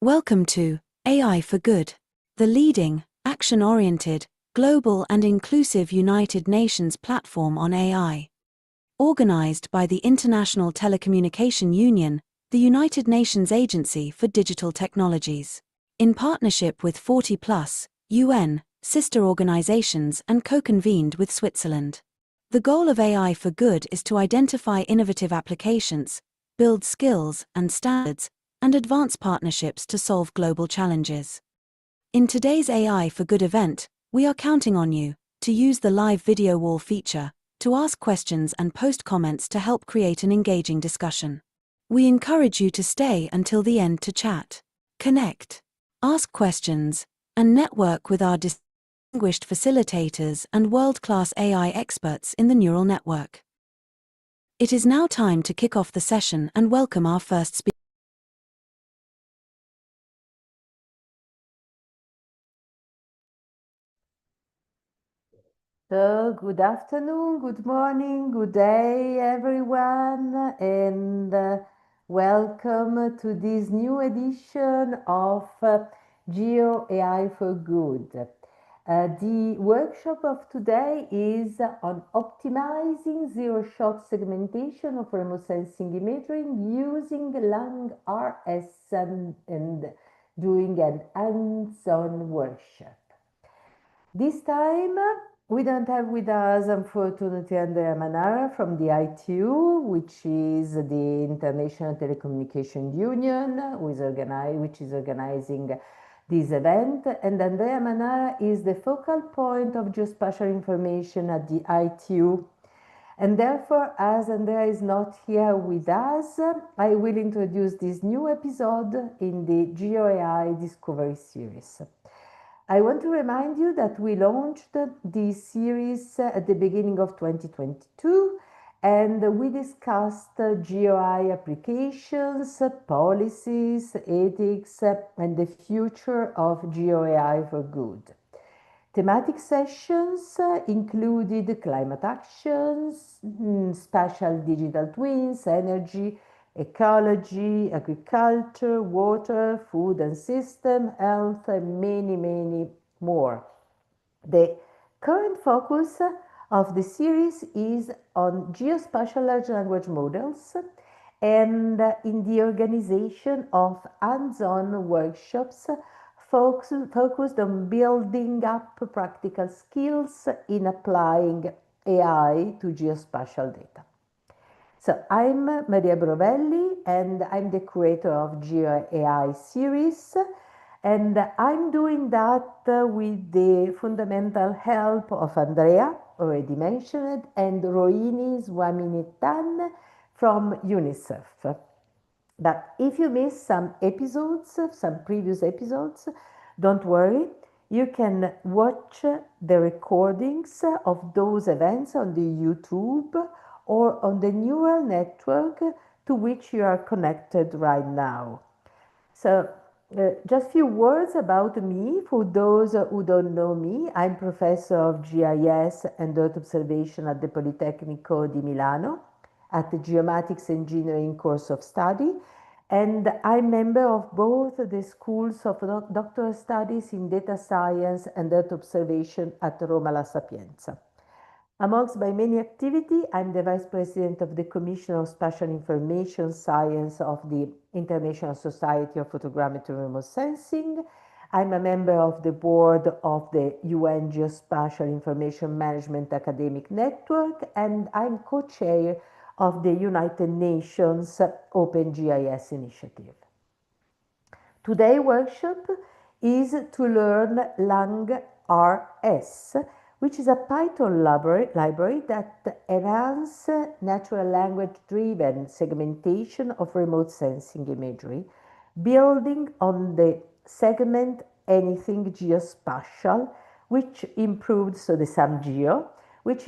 Welcome to AI for Good, the leading, action-oriented, global and inclusive United Nations platform on AI. Organized by the International Telecommunication Union, the United Nations Agency for Digital Technologies, in partnership with 40+ UN sister organizations and co-convened with Switzerland. The goal of AI for Good is to identify innovative applications, build skills and standards, and advance partnerships to solve global challenges. In today's AI for Good event, we are counting on you to use the live video wall feature to ask questions and post comments to help create an engaging discussion. We encourage you to stay until the end to chat, connect, ask questions, and network with our distinguished facilitators and world-class AI experts in the neural network. It is now time to kick off the session and welcome our first speaker. So, good afternoon, good morning, good day, everyone, and welcome to this new edition of Geo AI for Good. The workshop of today is on optimizing zero-shot segmentation of remote sensing imagery using LangRS and doing an hands-on workshop. This time, we don't have with us, unfortunately, Andrea Manara from the ITU, which is the International Telecommunication Union, which is organizing this event. And Andrea Manara is the focal point of geospatial information at the ITU. And therefore, as Andrea is not here with us, I will introduce this new episode in the Geo AI Discovery Series. I want to remind you that we launched this series at the beginning of 2022, and we discussed GeoAI applications, policies, ethics, and the future of GeoAI for good. Thematic sessions included climate actions, spatial digital twins, energy, ecology, agriculture, water, food and system, health, and many more. The current focus of the series is on geospatial large language models and in the organization of hands-on workshops focused on building up practical skills in applying AI to geospatial data. So I'm Maria Brovelli, and I'm the creator of Geo AI series, and I'm doing that with the fundamental help of Andrea, already mentioned, and Rohini Swaminathan from UNICEF. But if you miss some episodes, some previous episodes, don't worry. You can watch the recordings of those events on the YouTube or on the neural network to which you are connected right now. So just a few words about me for those who don't know me. I'm professor of GIS and Earth Observation at the Politecnico di Milano at the Geomatics Engineering course of study, and I'm member of both the schools of doctoral studies in data science and Earth Observation at Roma La Sapienza. Amongst my many activities, I'm the Vice President of the Commission of Spatial Information Science of the International Society of Photogrammetry and Remote Sensing. I'm a member of the board of the UN Geospatial Information Management Academic Network, and I'm co-chair of the United Nations Open GIS Initiative. Today's workshop is to learn LangRS, which is a Python library that enhances natural language-driven segmentation of remote sensing imagery, building on the Segment Anything Geospatial, which improved, so the SamGEO, which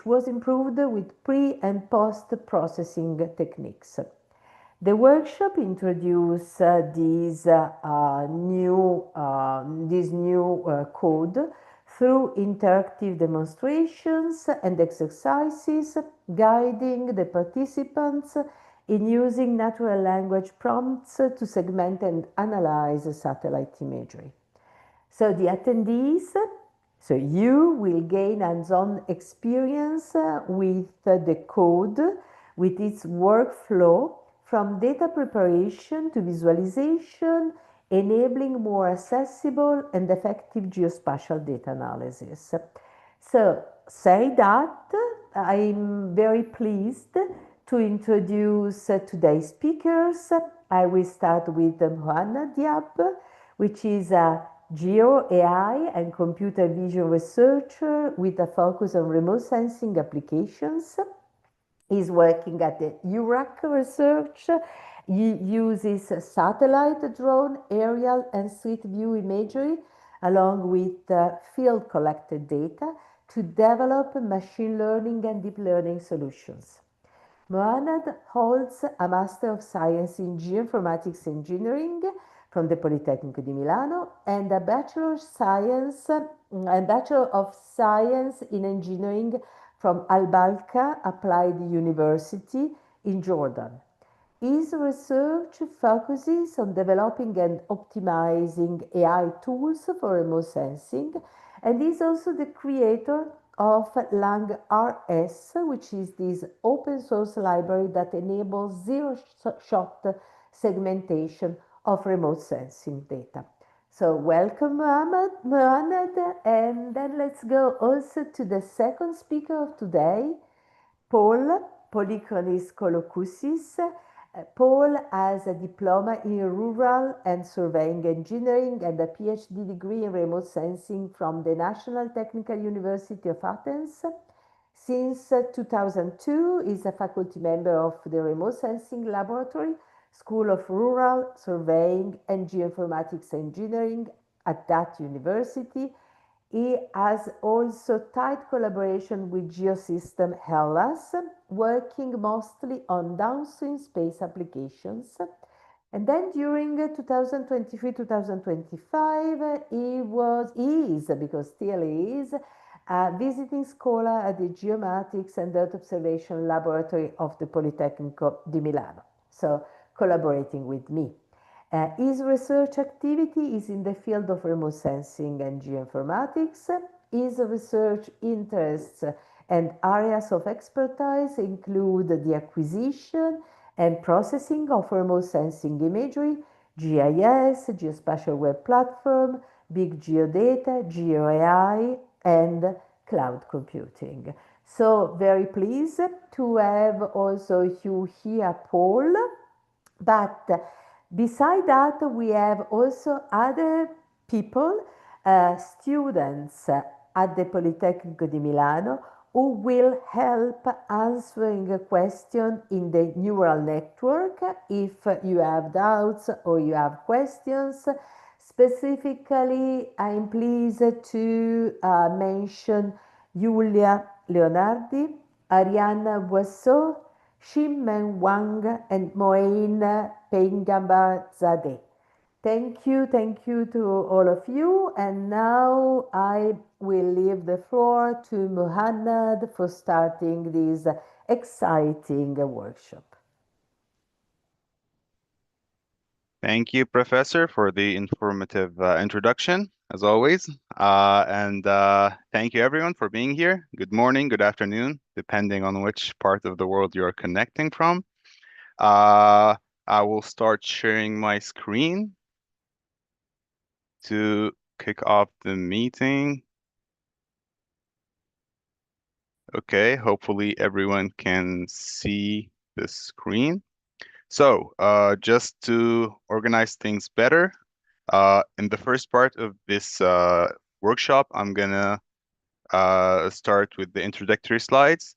was improved with pre- and post-processing techniques. The workshop introduced this new code through interactive demonstrations and exercises, guiding the participants in using natural language prompts to segment and analyze satellite imagery. So the attendees, so you will gain hands-on experience with the code, with its workflow, from data preparation to visualization, enabling more accessible and effective geospatial data analysis. So, say that, I'm very pleased to introduce today's speakers. I will start with Mohanna Diab, which is a Geo AI and computer vision researcher with a focus on remote sensing applications. He's working at the URAC Research. He uses satellite, drone, aerial, and street view imagery along with field collected data to develop machine learning and deep learning solutions. Mohanad holds a Master of Science in Geoinformatics Engineering from the Politecnico di Milano and a Bachelor of Science in Engineering from Al-Balqa Applied University in Jordan. His research focuses on developing and optimizing AI tools for remote sensing, and is also the creator of LangRS, which is this open source library that enables zero-shot segmentation of remote sensing data. So welcome, Mohamed, and then let's go also to the second speaker of today, Paul Polychronis Kolokoussis. Paul has a diploma in rural and surveying engineering and a PhD degree in remote sensing from the National Technical University of Athens. Since 2002, he is a faculty member of the Remote Sensing Laboratory, School of Rural Surveying and Geoinformatics Engineering at that university. He has also tight collaboration with Geosystem Hellas, working mostly on downstream space applications. And then during 2023-2025, he is, because still he is, a visiting scholar at the Geomatics and Earth Observation Laboratory of the Politecnico di Milano, so collaborating with me. His research activity is in the field of remote sensing and geoinformatics. His research interests and areas of expertise include the acquisition and processing of remote sensing imagery, GIS, geospatial web platform, big geodata, Geo AI, and cloud computing. So very pleased to have also you here, Paul. But beside that, we have also other people, students at the Politecnico di Milano, who will help answering a question in the neural network if you have doubts or you have questions. Specifically, I'm pleased to mention Julia Leonardi, Ariane Boisseau, Xinmen Wang, and Moeen Pengambarzadeh. Thank you to all of you. And now I will leave the floor to Muhannad for starting this exciting workshop. Thank you, Professor, for the informative introduction, as always. And thank you, everyone, for being here. Good morning, good afternoon, depending on which part of the world you're connecting from. I will start sharing my screen to kick off the meeting. Okay, hopefully everyone can see the screen. So just to organize things better, in the first part of this workshop, I'm gonna start with the introductory slides.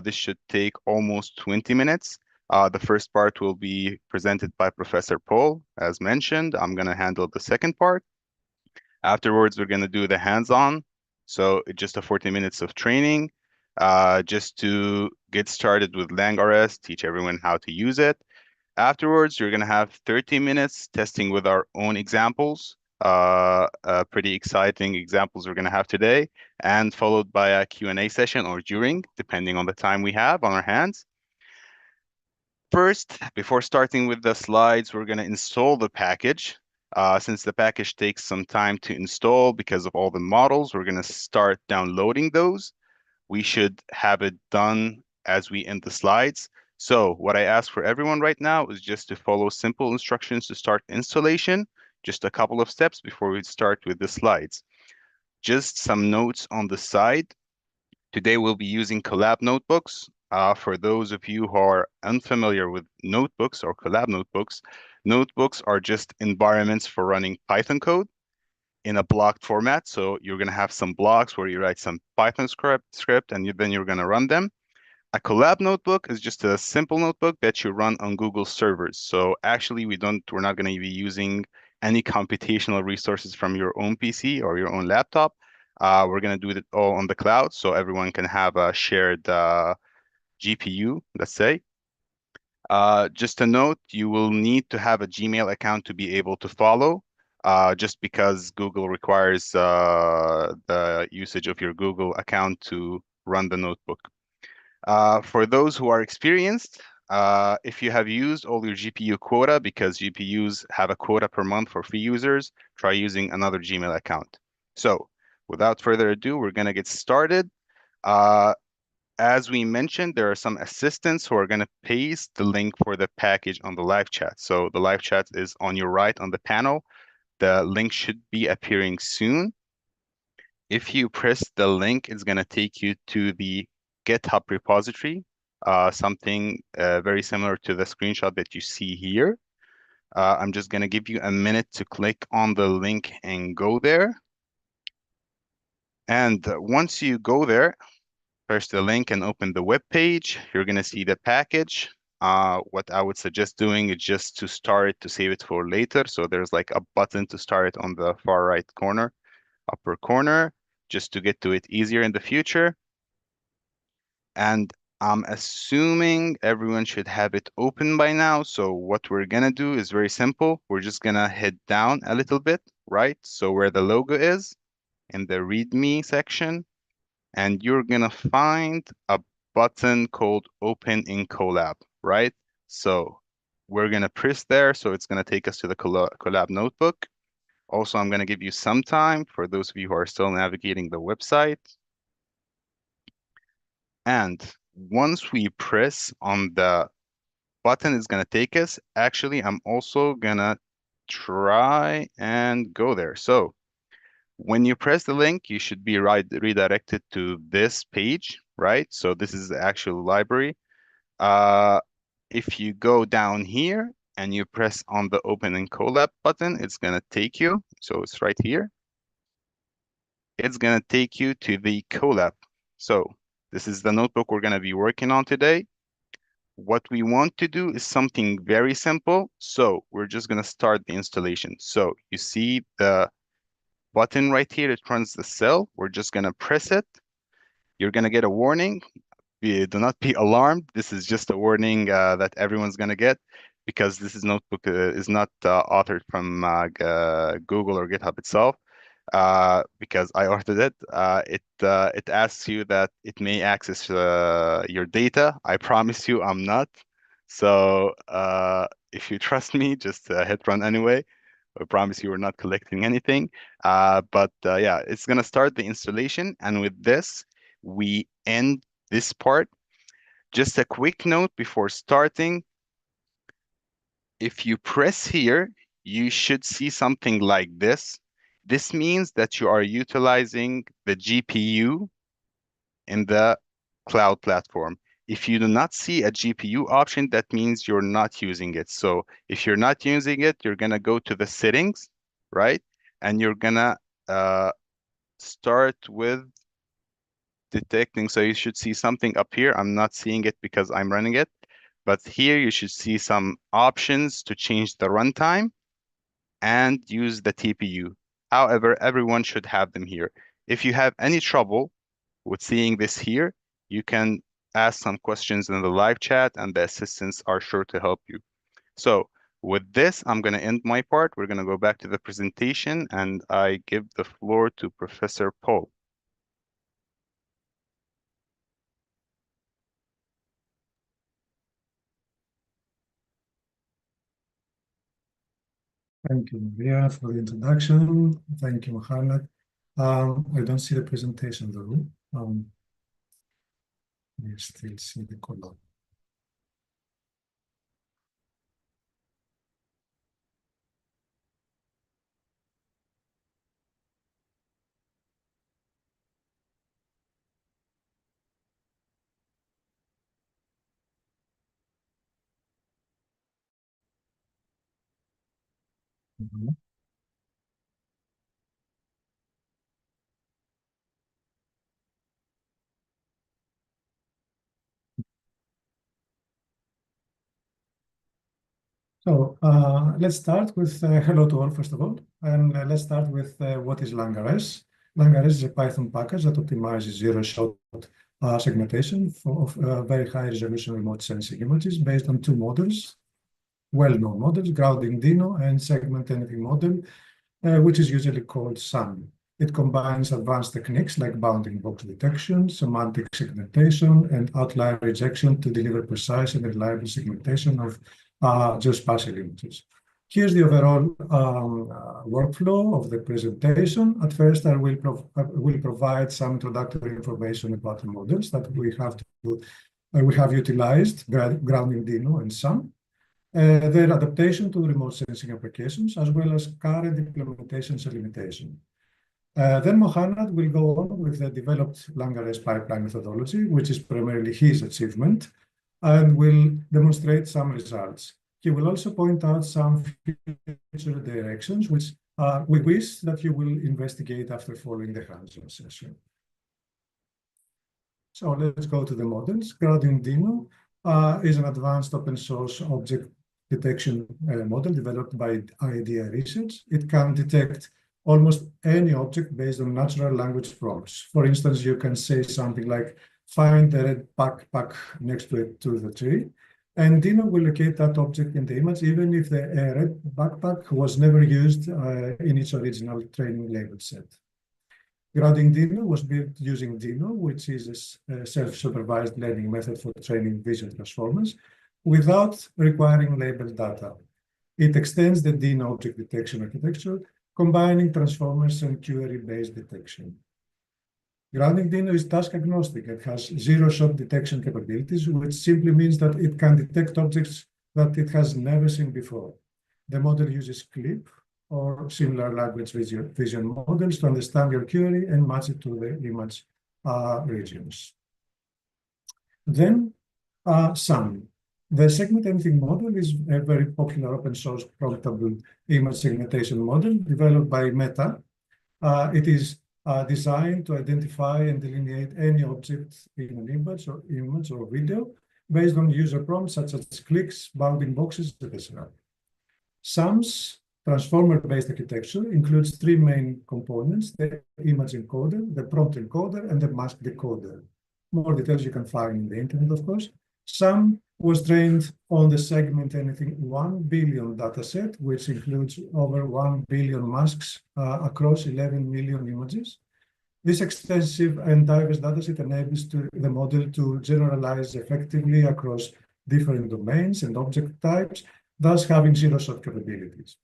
This should take almost 20 minutes. The first part will be presented by Professor Paul. As mentioned, I'm gonna handle the second part. Afterwards, we're gonna do the hands-on. So just a 40 minutes of training, just to get started with LangRS, teach everyone how to use it. Afterwards, you're gonna have 30 minutes testing with our own examples, pretty exciting examples we're gonna have today, and followed by a Q&A session or during, depending on the time we have on our hands. First, before starting with the slides, we're going to install the package. Since the package takes some time to install because of all the models, we're going to start downloading those. We should have it done as we end the slides. So what I ask for everyone right now is just to follow simple instructions to start installation, just a couple of steps before we start with the slides. Just some notes on the side. Today we'll be using Collab notebooks. For those of you who are unfamiliar with notebooks or Collab notebooks, notebooks are just environments for running Python code in a blocked format. So you're going to have some blocks where you write some Python script and then you're going to run them. A Collab notebook is just a simple notebook that you run on Google servers. So actually we're not going to be using any computational resources from your own PC or your own laptop. We're going to do it all on the cloud so everyone can have a shared GPU, let's say. Just a note, you will need to have a Gmail account to be able to follow, just because Google requires the usage of your Google account to run the notebook. For those who are experienced, if you have used all your GPU quota, because GPUs have a quota per month for free users, try using another Gmail account. So without further ado, we're going to get started. As we mentioned, there are some assistants who are going to paste the link for the package on the live chat. So the live chat is on your right on the panel. The link should be appearing soon. If you press the link, it's going to take you to the GitHub repository, something very similar to the screenshot that you see here. I'm just going to give you a minute to click on the link and go there. And once you go there, press the link and open the web page. You're going to see the package. What I would suggest doing is just to start it to save it for later. So there's like a button to start it on the far right corner, upper corner, just to get to it easier in the future. And I'm assuming everyone should have it open by now. So what we're going to do is very simple. We're just going to head down a little bit, right? So where the logo is in the README section, and you're going to find a button called Open in Colab, right? So we're going to press there. So it's going to take us to the Colab notebook. Also, I'm going to give you some time for those of you who are still navigating the website. And once we press on the button, it's going to take us. Actually, I'm also going to try and go there. So when you press the link, you should be redirected to this page, right? So this is the actual library. If you go down here and you press on the Open in Colab button, it's going to take you. So it's right here. It's going to take you to the Colab. So this is the notebook we're going to be working on today. What we want to do is something very simple. So we're just going to start the installation. So you see the button right here, it runs the cell. We're just going to press it. You're going to get a warning. Do not be alarmed. This is just a warning that everyone's going to get because this notebook is not authored from Google or GitHub itself. Because I authored it. It asks you that it may access your data. I promise you I'm not. So if you trust me, just hit run anyway. I promise you we're not collecting anything. But yeah, it's gonna start the installation, and with this, we end this part. Just a quick note before starting. If you press here, you should see something like this. This means that you are utilizing the GPU in the cloud platform. If you do not see a GPU option, that means you're not using it. So if you're not using it, you're gonna go to the settings, right? And you're gonna start with detecting. So you should see something up here. I'm not seeing it because I'm running it, but here you should see some options to change the runtime and use the TPU. However, everyone should have them here. If you have any trouble with seeing this here, you can ask some questions in the live chat and the assistants are sure to help you. So with this, I'm going to end my part. We're going to go back to the presentation and I give the floor to Professor Paul. Thank you, Maria, for the introduction. Thank you, Mohammed. I don't see the presentation though. You still see the column. Mhm. So let's start with hello to all, first of all. And let's start with what is LangRS. LangRS is a Python package that optimizes zero-shot segmentation of very high-resolution remote sensing images based on two models, well-known models, grounding Dino and segment anything model, which is usually called SAM. It combines advanced techniques like bounding box detection, semantic segmentation, and outlier rejection to deliver precise and reliable segmentation of geospatial images. Here's the overall workflow of the presentation. At first, I will provide some introductory information about the models that we have utilized, grounding Dino and SAM. Their adaptation to remote sensing applications, as well as current implementations and limitations. Then Mohammed will go on with the developed LangRS pipeline methodology, which is primarily his achievement, and will demonstrate some results. He will also point out some future directions, which we wish that you will investigate after following the hands-on session. So let's go to the models. Grounding Dino is an advanced open source object detection model developed by IDEA Research. It can detect almost any object based on natural language prompts. For instance, you can say something like, find the red backpack next to the tree, and Dino will locate that object in the image, even if the red backpack was never used in its original training label set. Grounding Dino was built using Dino, which is a self-supervised learning method for training vision transformers, without requiring labeled data. It extends the Dino object detection architecture, combining transformers and query-based detection. Grounding Dino is task agnostic. It has zero-shot detection capabilities, which simply means that it can detect objects that it has never seen before. The model uses CLIP or similar language vision models to understand your query and match it to the image regions. Then SAM. The Segment Anything model is a very popular open source promptable image segmentation model developed by Meta. It is designed to identify and delineate any object in an image or video based on user prompts such as clicks, bounding boxes, etc. SAM's transformer-based architecture includes three main components: the image encoder, the prompt encoder, and the mask decoder. More details you can find in the internet, of course. SAM was trained on the Segment Anything 1 billion dataset, which includes over 1 billion masks across 11 million images. This extensive and diverse dataset enables the model to generalize effectively across different domains and object types, thus having zero-shot capabilities.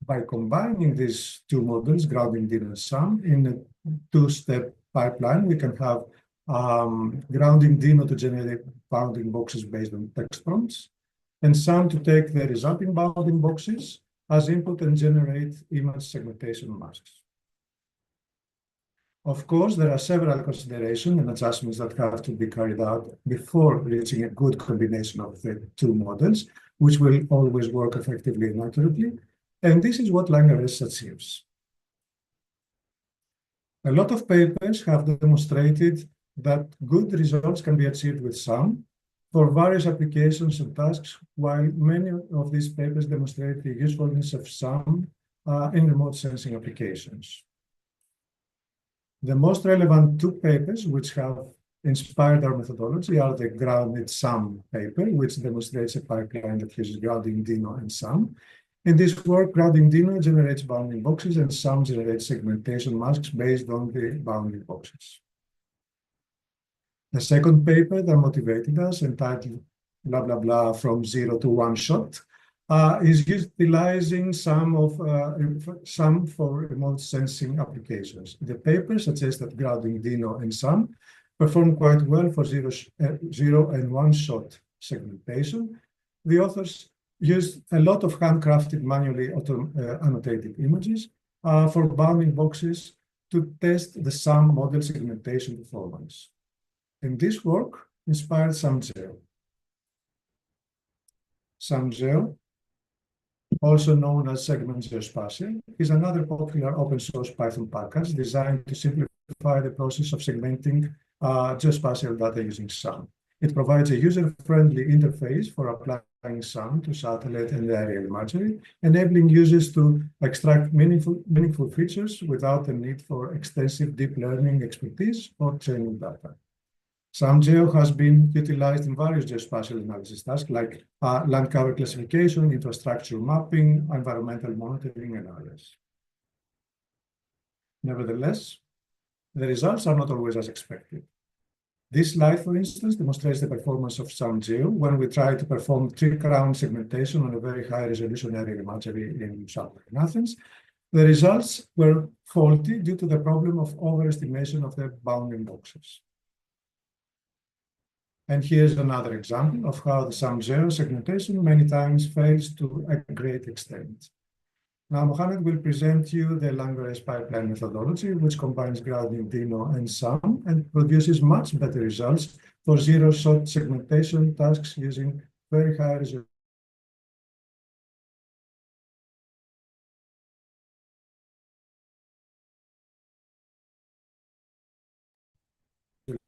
By combining these two models, grounding Dino and SAM, in a two-step pipeline, we can have grounding Dino to generate bounding boxes based on text prompts, and SAM to take the resulting bounding boxes as input and generate image segmentation masks. Of course, there are several considerations and adjustments that have to be carried out before reaching a good combination of the two models, which will always work effectively and accurately. And this is what LangRS achieves. A lot of papers have demonstrated that good results can be achieved with SAM for various applications and tasks, while many of these papers demonstrate the usefulness of SAM in remote sensing applications. The most relevant two papers which have inspired our methodology are the grounded SAM paper, which demonstrates a pipeline that uses grounding Dino and SAM. In this work, grounding Dino generates bounding boxes and SAM generates segmentation masks based on the bounding boxes. The second paper that motivated us, entitled blah, blah, blah, from zero to one shot, is utilizing some for remote sensing applications. The paper suggests that grounding Dino and SAM perform quite well for zero and one-shot segmentation. The authors used a lot of handcrafted, manually annotated images for bounding boxes to test the SAM model segmentation performance. And this work inspired SamGEO. SamGEO, also known as Segment Geospatial, is another popular open source Python package designed to simplify the process of segmenting geospatial data using SAM. It provides a user-friendly interface for applying SAM to satellite and aerial imagery, enabling users to extract meaningful features without the need for extensive deep learning expertise or training data. SamGEO has been utilized in various geospatial analysis tasks like land cover classification, infrastructure mapping, environmental monitoring, and others. Nevertheless, the results are not always as expected. This slide, for instance, demonstrates the performance of SamGEO when we try to perform tree-crown segmentation on a very high-resolution aerial imagery in southern Athens. The results were faulty due to the problem of overestimation of the bounding boxes. And here's another example of how the SamGEO segmentation many times fails to a great extent. Now, Mohammed will present you the LangRS pipeline methodology, which combines grounding Dino and SAM and produces much better results for zero-shot segmentation tasks using very high resolution.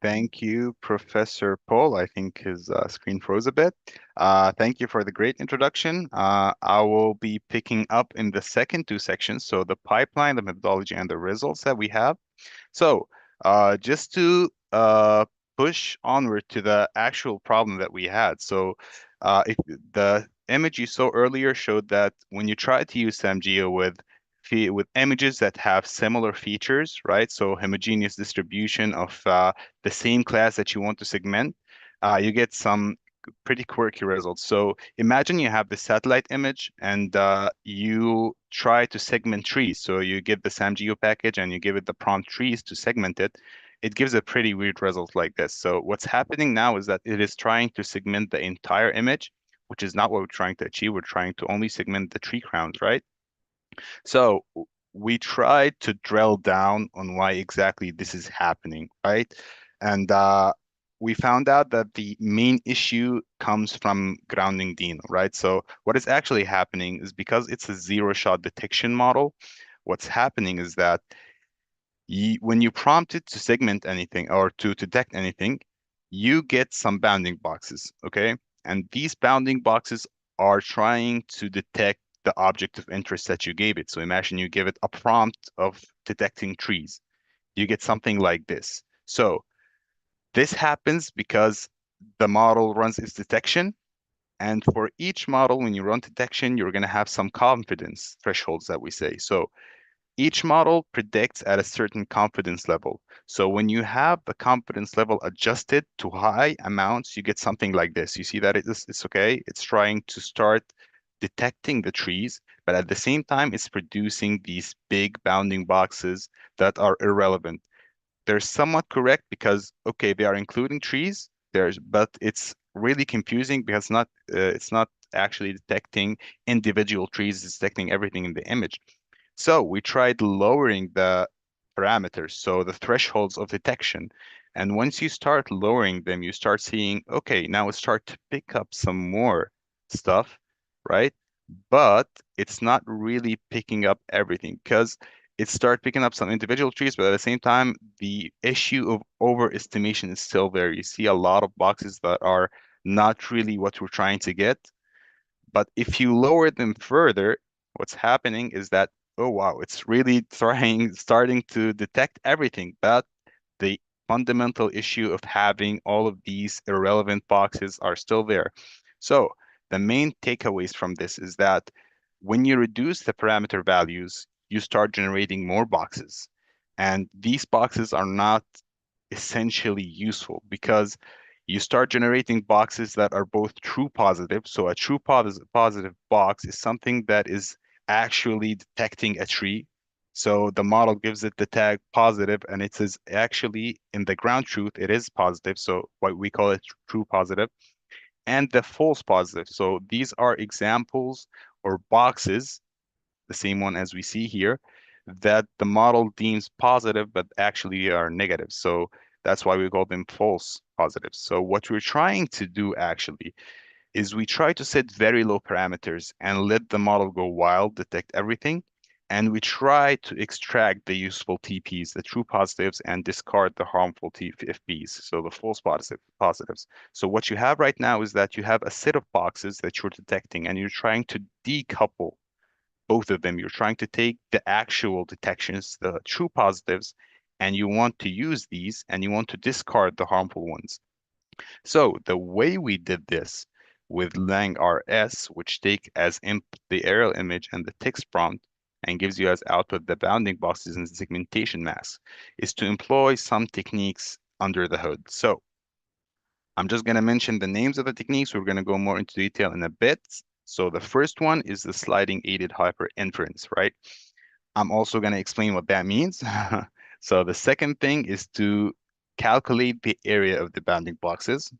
Thank you, Professor Paul. I think his screen froze a bit. Thank you for the great introduction. I will be picking up in the second two sections, so the pipeline, the methodology, and the results that we have. So just to push onward to the actual problem that we had. So if the image you saw earlier showed that when you try to use SamGEO with images that have similar features, right? So homogeneous distribution of the same class that you want to segment, you get some pretty quirky results. So imagine you have the satellite image and you try to segment trees. So you give the SamGEO package and you give it the prompt trees to segment it. It gives a pretty weird result like this. So what's happening now is that it is trying to segment the entire image, which is not what we're trying to achieve. We're trying to only segment the tree crowns, right? So we tried to drill down on why exactly this is happening, right? And we found out that the main issue comes from grounding Dino, right? So what is actually happening is because it's a zero-shot detection model, what's happening is that when you prompt it to segment anything or to detect anything, you get some bounding boxes, okay? And these bounding boxes are trying to detect the object of interest that you gave it. So imagine you give it a prompt of detecting trees. You get something like this. So this happens because the model runs its detection. And for each model, when you run detection, you're going to have some confidence thresholds that we say. So each model predicts at a certain confidence level. So when you have the confidence level adjusted to high amounts, you get something like this. You see that it's okay. It's trying to start detecting the trees, but at the same time, it's producing these big bounding boxes that are irrelevant. They're somewhat correct because, okay, they are including trees, but it's really confusing because it's not actually detecting individual trees, it's detecting everything in the image. So we tried lowering the parameters, so the thresholds of detection. And once you start lowering them, you start seeing, okay, now it start to pick up some more stuff, right? But it's not really picking up everything because it start picking up some individual trees, but at the same time, the issue of overestimation is still there. You see a lot of boxes that are not really what we're trying to get. But if you lower them further, what's happening is that, oh wow, it's really starting to detect everything. But the fundamental issue of having all of these irrelevant boxes are still there. So the main takeaways from this is that when you reduce the parameter values, you start generating more boxes. And these boxes are not essentially useful because You start generating boxes that are both true positive. So a true positive box is something that is actually detecting a tree. So the model gives it the tag positive, and it says actually in the ground truth, it is positive. So what we call it true positive, and the false positive. So these are examples or boxes, the same one as we see here, that the model deems positive, but actually are negative. So that's why we call them false positives. So what we're trying to do actually is we try to set very low parameters and let the model go wild, detect everything. And we try to extract the useful TPs, the true positives, and discard the harmful FPs, so the false positives. So what you have right now is that you have a set of boxes that you're detecting, and you're trying to decouple both of them. You're trying to take the actual detections, the true positives, and you want to use these, and you want to discard the harmful ones. So the way we did this with LangRS, which take as input the aerial image and the text prompt and gives you as output the bounding boxes and the segmentation mask, is to employ some techniques under the hood. So I'm just going to mention the names of the techniques. We're going to go more into detail in a bit. So the first one is the sliding aided hyperinference, right? I'm also going to explain what that means. So the second thing is to calculate the area of the bounding boxes.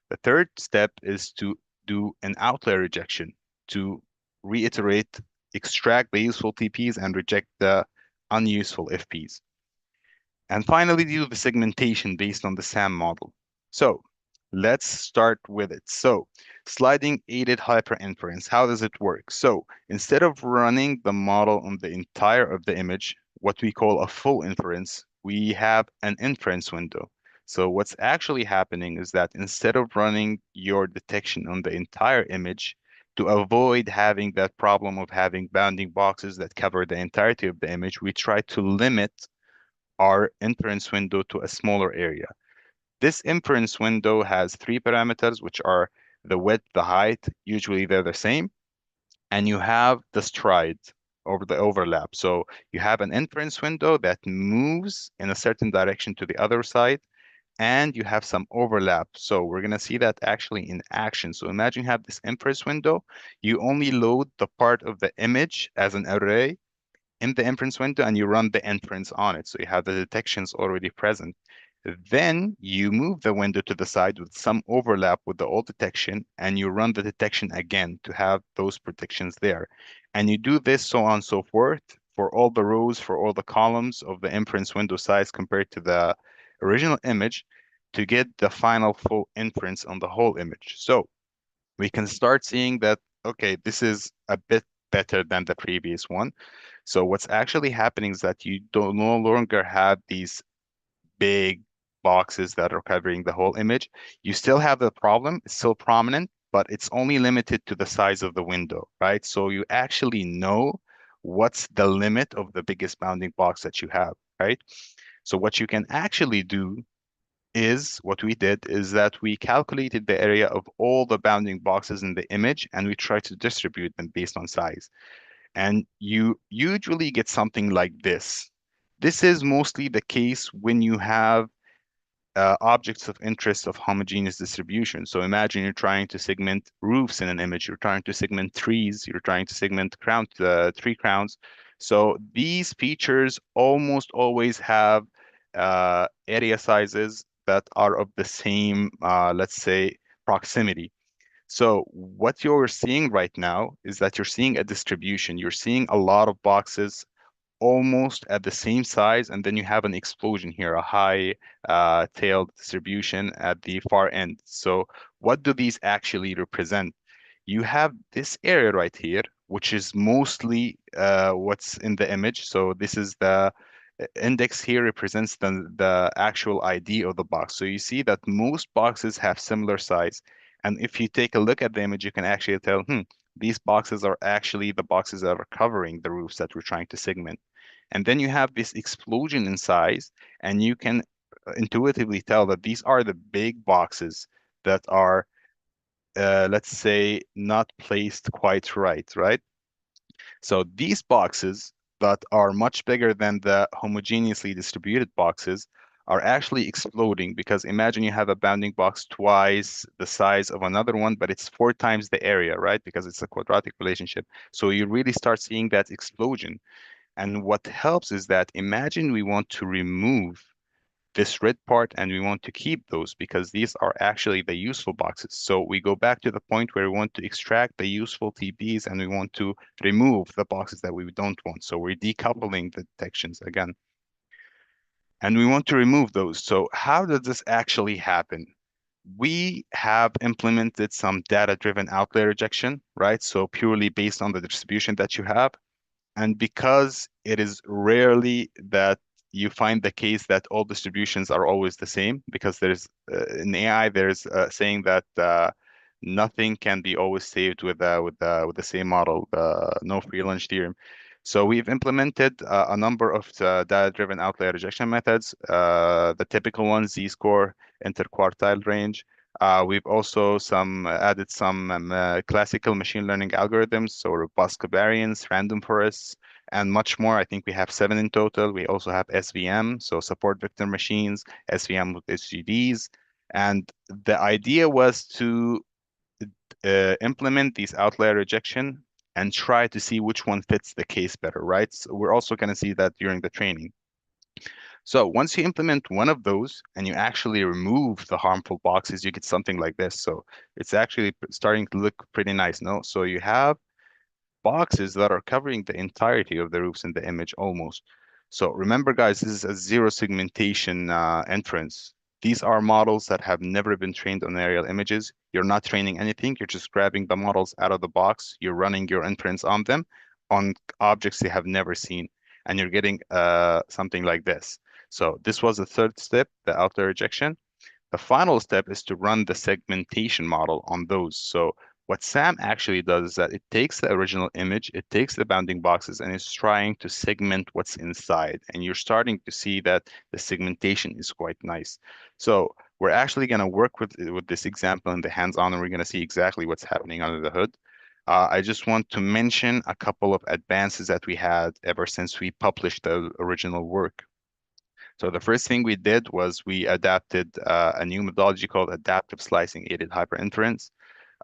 The third step is to do an outlier rejection to reiterate, extract the useful TPs and reject the unuseful FPs. And finally, do the segmentation based on the SAM model. So let's start with it. So sliding aided hyperinference, how does it work? So instead of running the model on the entire of the image, what we call a full inference, we have an inference window. So what's actually happening is that instead of running your detection on the entire image, to avoid having that problem of having bounding boxes that cover the entirety of the image, we try to limit our inference window to a smaller area. This inference window has three parameters, which are the width, the height, usually they're the same, and you have the stride over the overlap. So you have an inference window that moves in a certain direction to the other side, and you have some overlap. So we're going to see that actually in action. So imagine you have this inference window. You only load the part of the image as an array in the inference window, and you run the inference on it. So you have the detections already present. Then you move the window to the side with some overlap with the old detection, and you run the detection again to have those predictions there. And you do this so on and so forth for all the rows, for all the columns of the inference window size compared to the original image to get the final full inference on the whole image. So we can start seeing that, okay, this is a bit better than the previous one. So what's actually happening is that you don't no longer have these big boxes that are covering the whole image. You still have the problem, it's still prominent, but it's only limited to the size of the window, right? So you actually know what's the limit of the biggest bounding box that you have, right? So what you can actually do is what we did is that we calculated the area of all the bounding boxes in the image, and we tried to distribute them based on size. And you usually get something like this. This is mostly the case when you have objects of interest of homogeneous distribution. So imagine you're trying to segment roofs in an image, you're trying to segment trees, you're trying to segment tree crowns. So these features almost always have area sizes that are of the same, let's say, proximity. So what you're seeing right now is that you're seeing a distribution. You're seeing a lot of boxes almost at the same size, and then you have an explosion here, a high tailed distribution at the far end. So what do these actually represent? You have this area right here, which is mostly what's in the image. So this is the index here represents the actual ID of the box. So you see that most boxes have similar size. And if you take a look at the image, you can actually tell, these boxes are actually the boxes that are covering the roofs that we're trying to segment. And then you have this explosion in size, and you can intuitively tell that these are the big boxes that are, let's say, not placed quite right, right? So these boxes that are much bigger than the homogeneously distributed boxes are actually exploding, because imagine you have a bounding box twice the size of another one, but it's 4 times the area, right? Because it's a quadratic relationship. So you really start seeing that explosion. And what helps is that, imagine we want to remove this red part and we want to keep those, because these are actually the useful boxes. So we go back to the point where we want to extract the useful TPs and we want to remove the boxes that we don't want. So we're decoupling the detections again, and we want to remove those. So how does this actually happen? We have implemented some data-driven outlier rejection, right? So purely based on the distribution that you have. And because it is rarely that you find the case that all distributions are always the same, because there's in AI there's saying that nothing can be always saved with the same model, no free lunch theorem. So we've implemented a number of data-driven outlier rejection methods. The typical ones: z-score, interquartile range. We've also added some classical machine learning algorithms, so robust covariance, random forests, and much more. I think we have 7 in total. We also have SVM, so support vector machines, SVM with SGDs. And the idea was to implement these outlier rejection and try to see which one fits the case better, right? So we're also going to see that during the training. So once you implement one of those and you actually remove the harmful boxes, you get something like this. So it's actually starting to look pretty nice, no? So you have boxes that are covering the entirety of the roofs in the image almost. So remember, guys, this is a zero segmentation inference. These are models that have never been trained on aerial images. You're not training anything. You're just grabbing the models out of the box. You're running your inference on them, on objects they have never seen. And you're getting something like this. So this was the third step, the outlier rejection. The final step is to run the segmentation model on those. So what SAM actually does is that it takes the original image, it takes the bounding boxes, and it's trying to segment what's inside. And you're starting to see that the segmentation is quite nice. So we're actually going to work with this example in the hands-on, and we're going to see exactly what's happening under the hood. I just want to mention a couple of advances that we had ever since we published the original work. So the first thing we did was we adapted a new methodology called adaptive slicing aided hyperinference.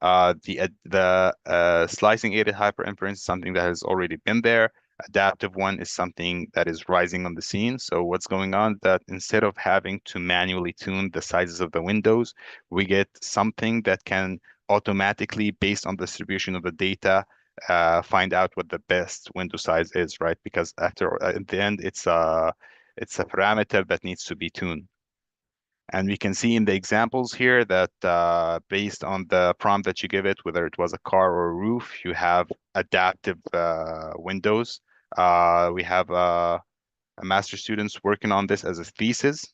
The slicing aided hyperinference is something that has already been there. Adaptive one is something that is rising on the scene. So what's going on, that instead of having to manually tune the sizes of the windows, we get something that can automatically, based on the distribution of the data, find out what the best window size is, right? Because at the end, it's a parameter that needs to be tuned. And we can see in the examples here that based on the prompt that you give it, whether it was a car or a roof, you have adaptive windows. We have a master students working on this as a thesis.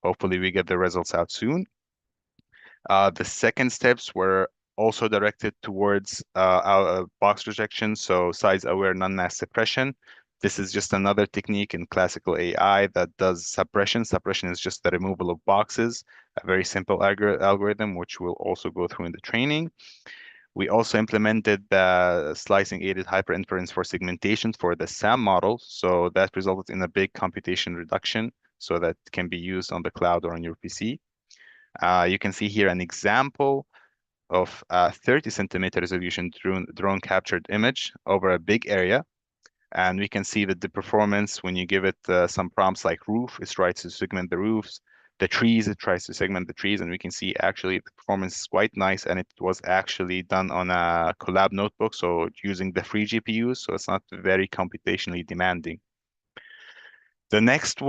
Hopefully we get the results out soon. The second steps were also directed towards our box rejection, so size-aware non-mass suppression. This is just another technique in classical AI that does suppression. Suppression is just the removal of boxes, a very simple algorithm, which we'll also go through in the training. We also implemented the slicing aided hyperinference for segmentation for the SAM model. So that resulted in a big computation reduction, so that can be used on the cloud or on your PC. You can see here an example of a 30 centimeter resolution drone captured image over a big area. And we can see that the performance, when you give it some prompts like roof, it tries to segment the roofs. The trees, it tries to segment the trees. And we can see actually the performance is quite nice. And it was actually done on a Collab notebook, so using the free GPUs. So it's not very computationally demanding. The next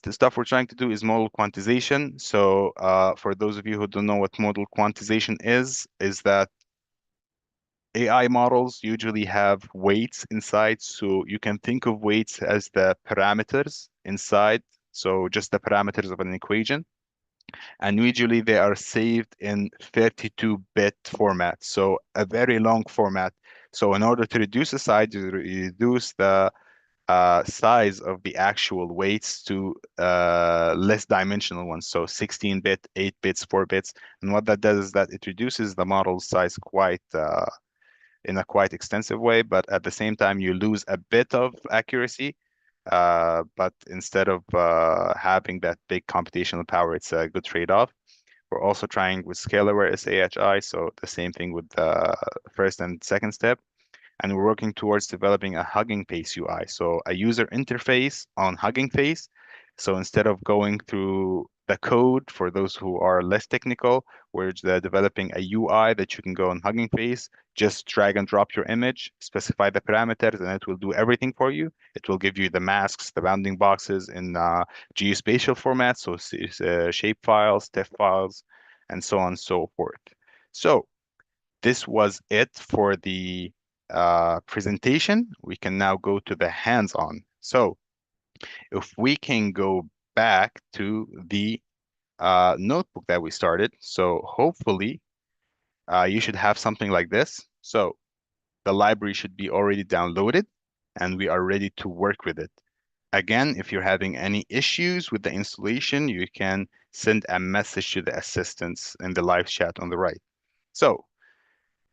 stuff we're trying to do is model quantization. So for those of you who don't know what model quantization is that AI models usually have weights inside. So you can think of weights as the parameters inside. So just the parameters of an equation. And usually they are saved in 32-bit format. So a very long format. So in order to reduce the size, you reduce the size of the actual weights to less dimensional ones. So 16-bit, 8 bits, 4 bits. And what that does is that it reduces the model size quite in a quite extensive way, but at the same time, you lose a bit of accuracy. but instead of having that big computational power, it's a good trade-off. We're also trying with scale-aware SAHI, so the same thing with the first and second step. And we're working towards developing a Hugging Face UI, so a user interface on Hugging Face. So instead of going through the code for those who are less technical, we're developing a UI that you can go on Hugging Face, just drag and drop your image, specify the parameters, and it will do everything for you. It will give you the masks, the bounding boxes in geospatial format, so shape files, TIFF files, and so on and so forth. So this was it for the presentation. We can now go to the hands-on. So if we can go back to the notebook that we started. So hopefully you should have something like this. So the library should be already downloaded and we are ready to work with it. Again, if you're having any issues with the installation, you can send a message to the assistants in the live chat on the right. So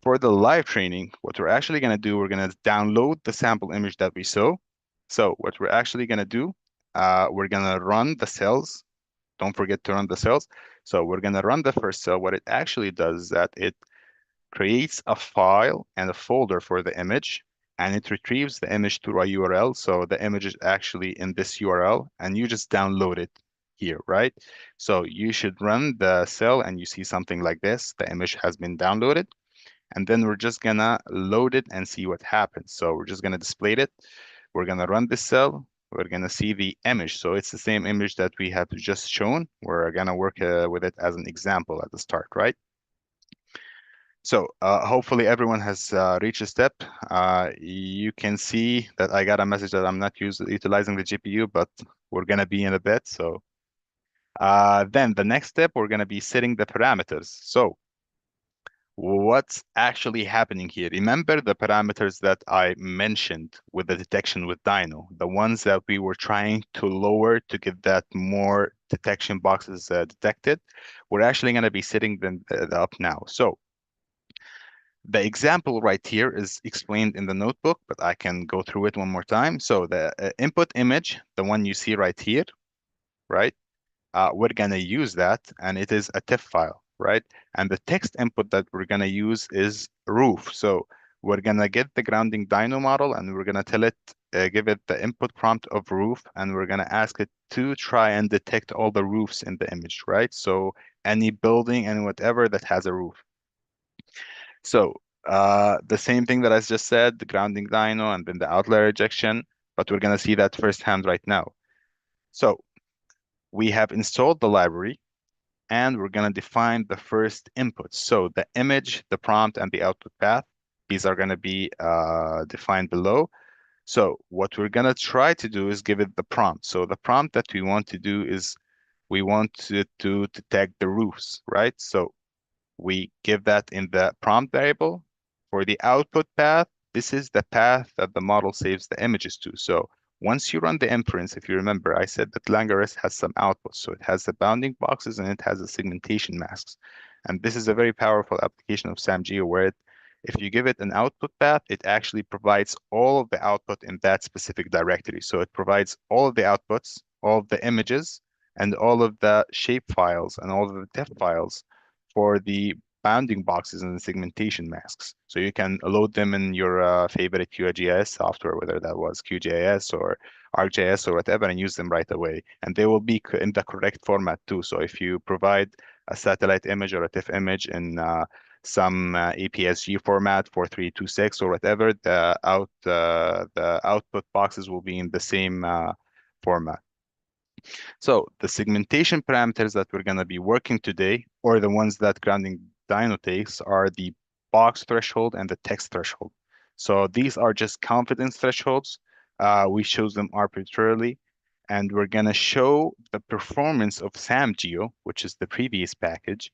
for the live training, what we're actually going to do, we're going to download the sample image that we saw. So what we're actually going to do, we're going to run the cells. Don't forget to run the cells. So we're going to run the first cell. What it actually does is that it creates a file and a folder for the image, and it retrieves the image through a URL. So the image is actually in this URL, and you just download it here, right? So you should run the cell, and you see something like this. The image has been downloaded. And then we're just gonna load it and see what happens. So we're just gonna display it. We're gonna run this cell. We're gonna see the image. So it's the same image that we have just shown. We're gonna work with it as an example at the start, right? So hopefully everyone has reached a step. You can see that I got a message that I'm not utilizing the GPU, but we're gonna be in a bit. So then the next step, we're gonna be setting the parameters. So what's actually happening here? Remember the parameters that I mentioned with the detection with Dino, the ones that we were trying to lower to get that more detection boxes detected. We're actually going to be setting them up now. So the example right here is explained in the notebook, but I can go through it one more time. So the input image, the one you see right here, right? We're gonna use that, and it is a TIFF file, right? And the text input that we're gonna use is roof. So we're gonna get the grounding dyno model, and we're gonna tell it, give it the input prompt of roof, and we're gonna ask it to try and detect all the roofs in the image, right? So any building and whatever that has a roof. So the same thing that I just said, the grounding dyno and then the outlier ejection, but we're gonna see that firsthand right now. So we have installed the library, and we're going to define the first inputs. So the image, the prompt, and the output path, these are going to be defined below. So what we're going to try to do is give it the prompt. So the prompt that we want to do is we want it to detect the roofs, right? So we give that in the prompt variable. For the output path, this is the path that the model saves the images to. So once you run the inference, if you remember, I said that LangRS has some outputs. So it has the bounding boxes and it has the segmentation masks. And this is a very powerful application of SamGEO where if you give it an output path, it actually provides all of the output in that specific directory. So it provides all of the outputs, all of the images, and all of the shape files and all of the TIFF files for the bounding boxes and the segmentation masks. So you can load them in your favorite QGIS software, whether that was QGIS or ArcGIS or whatever, and use them right away. And they will be in the correct format too. So if you provide a satellite image or a TIFF image in some APS-G format 4326 or whatever, the output boxes will be in the same format. So the segmentation parameters that we're going to be working today, or the ones that grounding dyno takes, are the box threshold and the text threshold. So these are just confidence thresholds. We chose them arbitrarily, and we're going to show the performance of SamGEO, which is the previous package,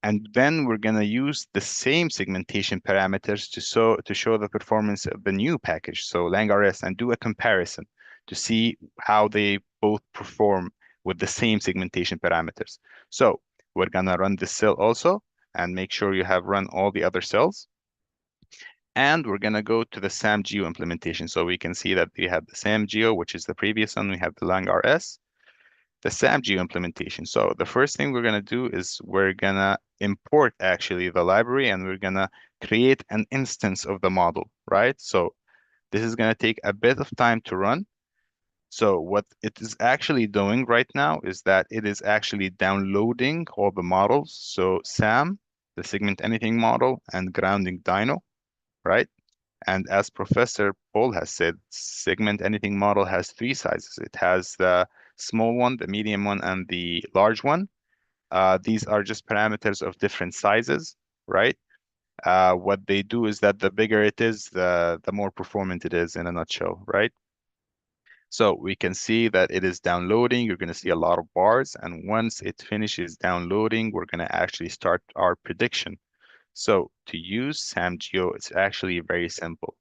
and then we're going to use the same segmentation parameters to show the performance of the new package, so LangRS, and do a comparison to see how they both perform with the same segmentation parameters. So we're going to run this cell also and make sure you have run all the other cells. And we're going to go to the SamGEO implementation. So we can see that we have the SamGEO, which is the previous one. We have the LangRS, the SamGEO implementation. So the first thing we're going to do is we're going to import actually the library, and we're going to create an instance of the model, right? So this is going to take a bit of time to run. So what it is actually doing right now is that it is actually downloading all the models. So SAM, the Segment Anything model, and Grounding Dino, right? And as Professor Paul has said, Segment Anything model has three sizes. It has the small one, the medium one, and the large one. These are just parameters of different sizes, right? What they do is that the bigger it is, the more performant it is in a nutshell, right? So we can see that it is downloading. You're going to see a lot of bars. And once it finishes downloading, we're going to actually start our prediction. So to use SamGEO, it's actually very simple.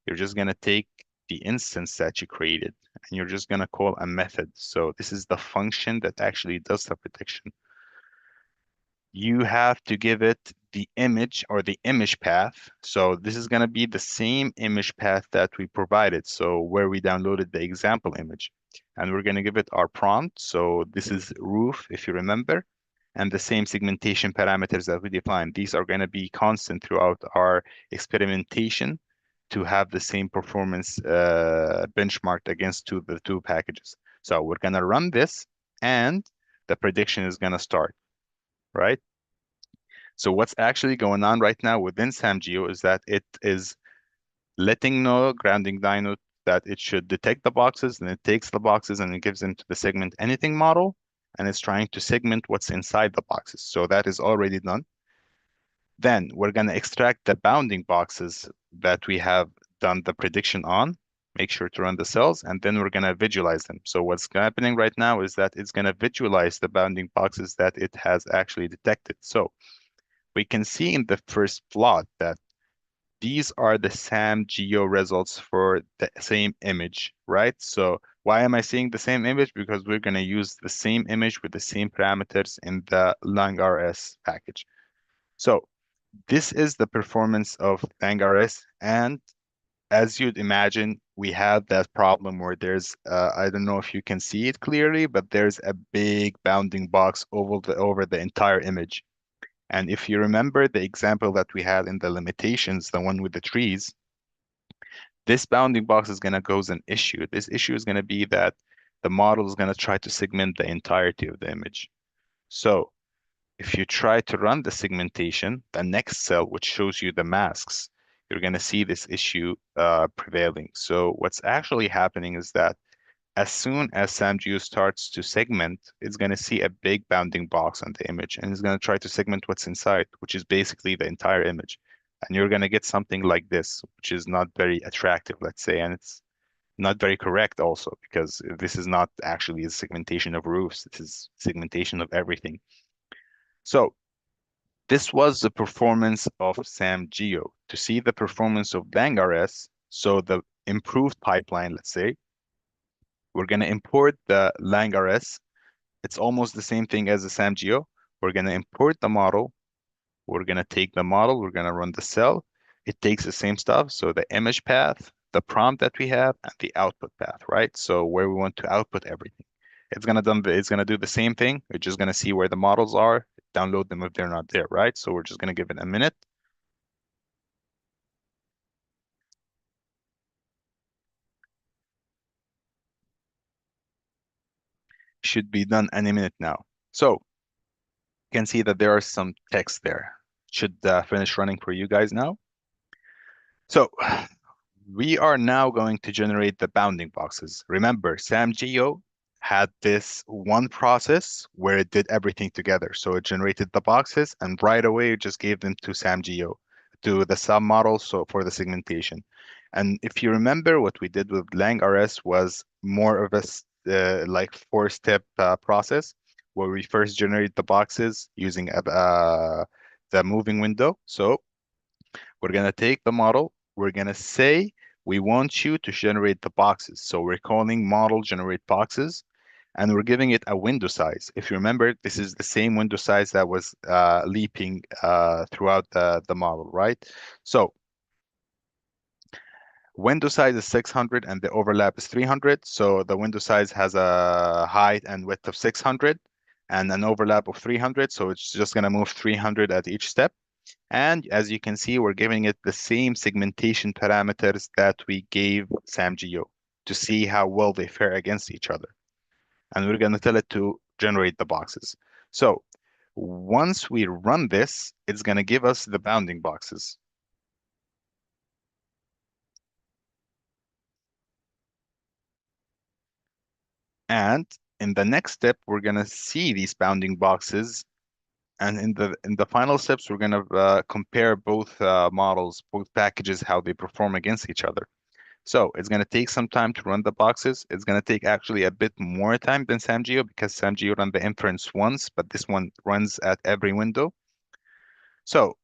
You're just going to take the instance that you created, and you're just going to call a method. So this is the function that actually does the prediction. You have to give it the image or the image path. So this is going to be the same image path that we provided. So where we downloaded the example image, and we're going to give it our prompt. So this is roof, if you remember, and the same segmentation parameters that we defined. These are going to be constant throughout our experimentation to have the same performance benchmarked against the two packages. So we're going to run this, and the prediction is going to start, right? So what's actually going on right now within SamGEO is that it is letting know Grounding Dino that it should detect the boxes, and it takes the boxes and it gives them to the Segment Anything model, and it's trying to segment what's inside the boxes. So that is already done. Then we're going to extract the bounding boxes that we have done the prediction on, make sure to run the cells, and then we're going to visualize them. So what's happening right now is that it's going to visualize the bounding boxes that it has actually detected. So we can see in the first plot that these are the SamGEO results for the same image, right? So why am I seeing the same image? Because we're going to use the same image with the same parameters in the LangRS package. So this is the performance of LangRS. And as you'd imagine, we have that problem where there's, I don't know if you can see it clearly, but there's a big bounding box over the entire image. And if you remember the example that we had in the limitations, the one with the trees, this bounding box is going to cause an issue. This issue is going to be that the model is going to try to segment the entirety of the image. So if you try to run the segmentation, the next cell, which shows you the masks, you're going to see this issue prevailing. So what's actually happening is that as soon as SamGEO starts to segment, it's going to see a big bounding box on the image, and it's going to try to segment what's inside, which is basically the entire image. And you're going to get something like this, which is not very attractive, let's say, and it's not very correct also, because this is not actually a segmentation of roofs. This is segmentation of everything. So this was the performance of SamGEO. To see the performance of LangRS, so the improved pipeline, let's say, we're going to import the LangRS. It's almost the same thing as the SamGEO. We're going to import the model. We're going to take the model. We're going to run the cell. It takes the same stuff. So the image path, the prompt that we have, and the output path, right? So where we want to output everything. It's going to do the same thing. We're just going to see where the models are, download them if they're not there, right? So we're just going to give it a minute. Should be done any minute now. So you can see that there are some text there. Should finish running for you guys now. So we are now going to generate the bounding boxes. Remember, SamGEO had this one process where it did everything together. So it generated the boxes, and right away it just gave them to SamGEO, to the submodel, so for the segmentation. And if you remember, what we did with LangRS was more of a like four-step process, where we first generate the boxes using the moving window. So we're going to take the model. We're going to say we want you to generate the boxes. So we're calling model generate boxes, and we're giving it a window size. If you remember, this is the same window size that was leaping throughout the model, right? So Window size is 600 and the overlap is 300. So the window size has a height and width of 600 and an overlap of 300. So it's just going to move 300 at each step. And as you can see, we're giving it the same segmentation parameters that we gave SamGEO to see how well they fare against each other. And we're going to tell it to generate the boxes. So once we run this, it's going to give us the bounding boxes. And in the next step, we're going to see these bounding boxes. And in the final steps, we're going to compare both models, both packages, how they perform against each other. So it's going to take some time to run the boxes. It's going to take actually a bit more time than SamGEO because SamGEO run the inference once, but this one runs at every window. So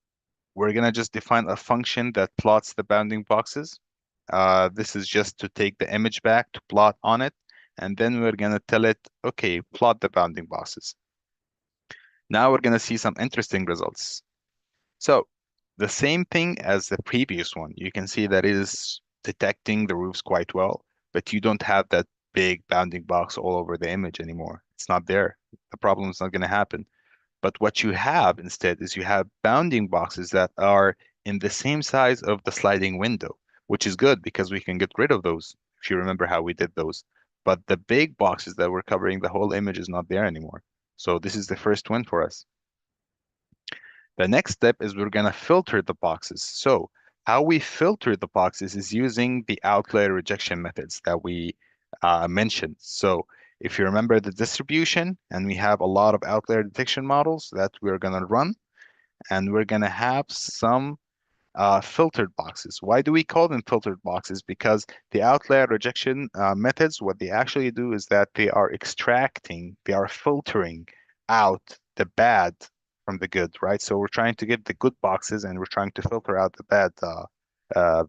we're going to just define a function that plots the bounding boxes. This is just to take the image back to plot on it. And then we're going to tell it, okay, plot the bounding boxes. Now we're going to see some interesting results. So the same thing as the previous one, you can see that it is detecting the roofs quite well, but you don't have that big bounding box all over the image anymore. It's not there. The problem is not going to happen. But what you have instead is you have bounding boxes that are in the same size of the sliding window, which is good because we can get rid of those, if you remember how we did those. But the big boxes that were covering the whole image is not there anymore. So this is the first win for us. The next step is we're going to filter the boxes. So how we filter the boxes is using the outlier rejection methods that we mentioned. So if you remember the distribution, and we have a lot of outlier detection models that we're going to run, and we're going to have some filtered boxes. Why do we call them filtered boxes? Because the outlier rejection methods, what they actually do is that they are extracting, they are filtering out the bad from the good, right? So we're trying to get the good boxes and we're trying to filter out the bad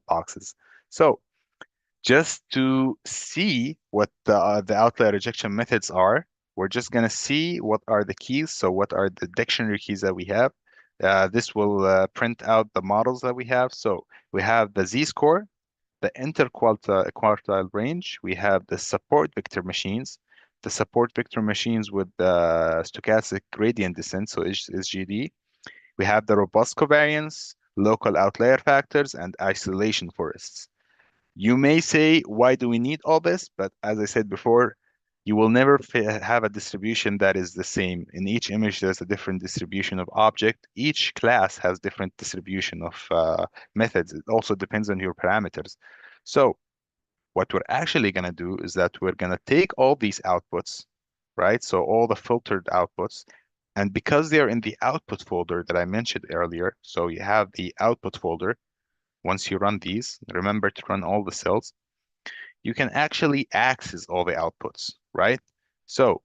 boxes. So just to see what the outlier rejection methods are, we're just going to see what are the keys. So what are the dictionary keys that we have? This will print out the models that we have. So we have the z-score, the interquartile range. We have the support vector machines, the support vector machines with the stochastic gradient descent, so SGD. We have the robust covariance, local outlier factors, and isolation forests. You may say, why do we need all this? But as I said before, you will never have a distribution that is the same. In each image, there's a different distribution of object. Each class has different distribution of methods. It also depends on your parameters. So what we're actually going to do is that we're going to take all these outputs, right? So all the filtered outputs, and because they're in the output folder that I mentioned earlier, so you have the output folder. Once you run these, remember to run all the cells, you can actually access all the outputs, right? So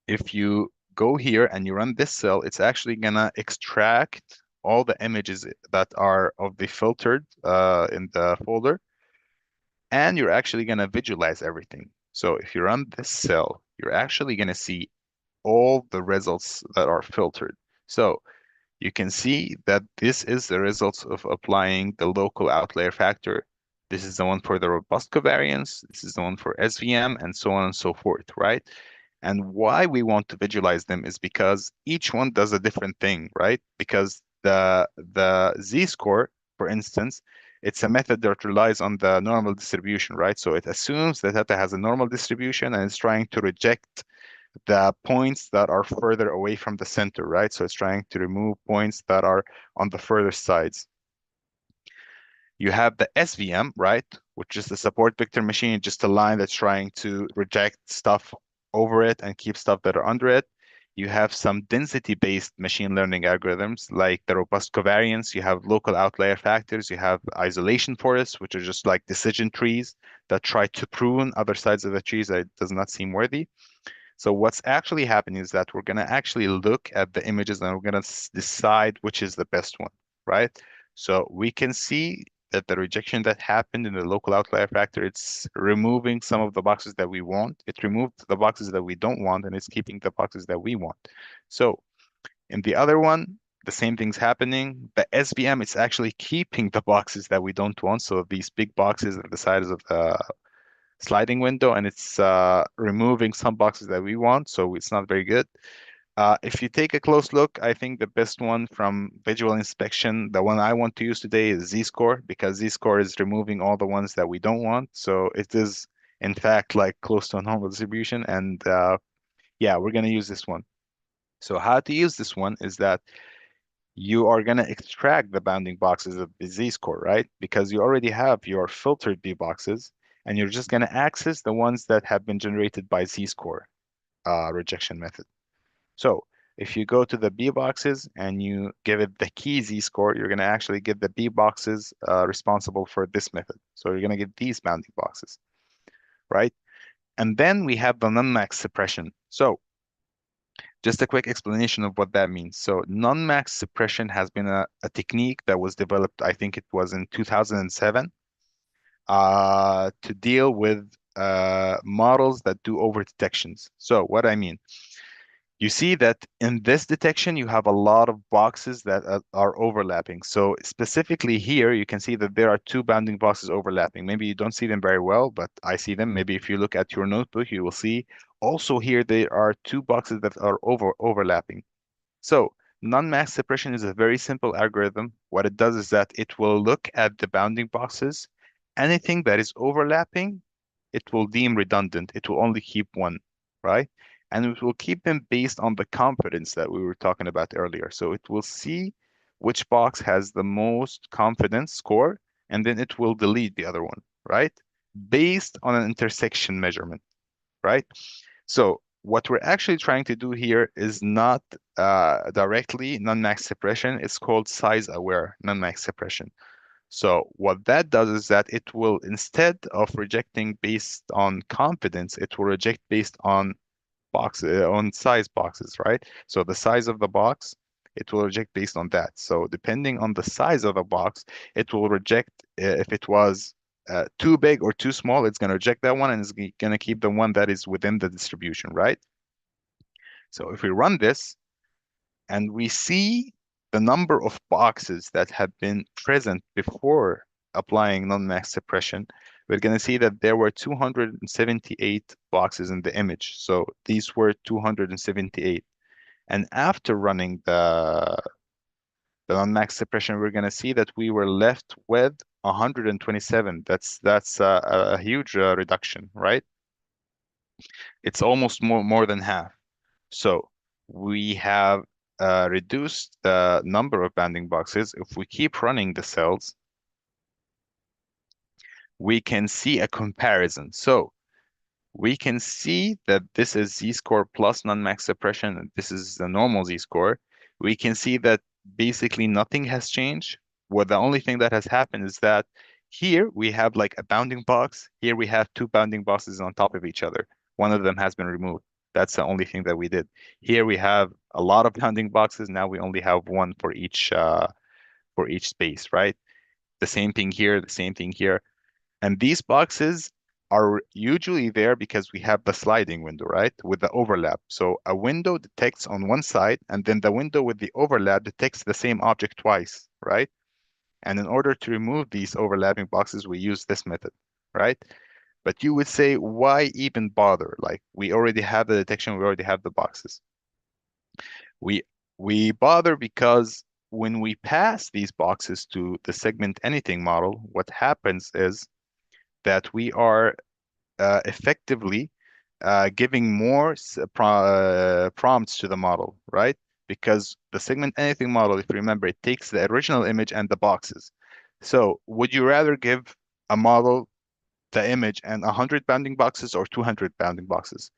if you go here and you run this cell, it's actually gonna extract all the images that are of the filtered in the folder, and you're actually gonna visualize everything. So if you run this cell, you're actually gonna see all the results that are filtered. So you can see that this is the results of applying the local outlier factor. This is the one for the robust covariance. This is the one for SVM, and so on and so forth, right? And why we want to visualize them is because each one does a different thing, right? Because the z-score, for instance, it's a method that relies on the normal distribution, right? So it assumes that data has a normal distribution and it's trying to reject the points that are further away from the center, right? So it's trying to remove points that are on the further sides. You have the SVM, right? Which is the support vector machine, just a line that's trying to reject stuff over it and keep stuff that are under it. You have some density-based machine learning algorithms like the robust covariance. You have local outlier factors. You have isolation forests, which are just like decision trees that try to prune other sides of the trees that does not seem worthy. So what's actually happening is that we're going to actually look at the images and we're going to decide which is the best one, right? So we can see that the rejection that happened in the local outlier factor, it's removing some of the boxes that we want. It removed the boxes that we don't want, and it's keeping the boxes that we want. So in the other one, the same thing's happening. The SVM is actually keeping the boxes that we don't want. So these big boxes are the size of the sliding window, and it's removing some boxes that we want. So it's not very good. If you take a close look, I think the best one from visual inspection, the one I want to use today is Z-score, because Z-score is removing all the ones that we don't want. So it is, in fact, like close to a normal distribution. And yeah, we're going to use this one. So how to use this one is that you are going to extract the bounding boxes of the Z-score, right? Because you already have your filtered B boxes, and you're just going to access the ones that have been generated by Z-score rejection method. So if you go to the B boxes and you give it the key Z-score, you're going to actually get the B boxes responsible for this method. So you're going to get these bounding boxes, right? And then we have the non-max suppression. So just a quick explanation of what that means. So non-max suppression has been a technique that was developed, I think it was in 2007, to deal with models that do over detections. So what I mean, you see that in this detection, you have a lot of boxes that are overlapping. So specifically here, you can see that there are two bounding boxes overlapping. Maybe you don't see them very well, but I see them. Maybe if you look at your notebook, you will see also here there are two boxes that are overlapping. So non-max suppression is a very simple algorithm. What it does is that it will look at the bounding boxes. Anything that is overlapping, it will deem redundant. It will only keep one, right? And it will keep them based on the confidence that we were talking about earlier. So it will see which box has the most confidence score, and then it will delete the other one, right? Based on an intersection measurement, right? So what we're actually trying to do here is not directly non-max suppression. It's called size-aware non-max suppression. So what that does is that it will, instead of rejecting based on confidence, it will reject based on on size boxes, right? So the size of the box, it will reject based on that. So depending on the size of the box, it will reject if it was too big or too small, it's going to reject that one, and it's going to keep the one that is within the distribution, right? So if we run this and we see the number of boxes that have been present before applying non-max suppression, we're going to see that there were 278 boxes in the image. So these were 278. And after running the non-max suppression, we're going to see that we were left with 127. That's a huge reduction, right? It's almost more than half. So we have reduced the number of bounding boxes. If we keep running the cells, we can see a comparison. So we can see that this is Z-score plus non-max suppression, and this is the normal Z-score. We can see that basically nothing has changed. Well, the only thing that has happened is that here we have like a bounding box. Here we have two bounding boxes on top of each other. One of them has been removed. That's the only thing that we did. Here we have a lot of bounding boxes. Now we only have one for each space, right? The same thing here, the same thing here. And these boxes are usually there because we have the sliding window, right? With the overlap. So a window detects on one side, and then the window with the overlap detects the same object twice, right? And in order to remove these overlapping boxes, we use this method, right? But you would say, why even bother? Like we already have the detection, we already have the boxes. We bother because when we pass these boxes to the segment anything model, what happens is that we are effectively giving more prompts to the model, right? Because the segment anything model, if you remember, it takes the original image and the boxes. So would you rather give a model the image and 100 bounding boxes or 200 bounding boxes?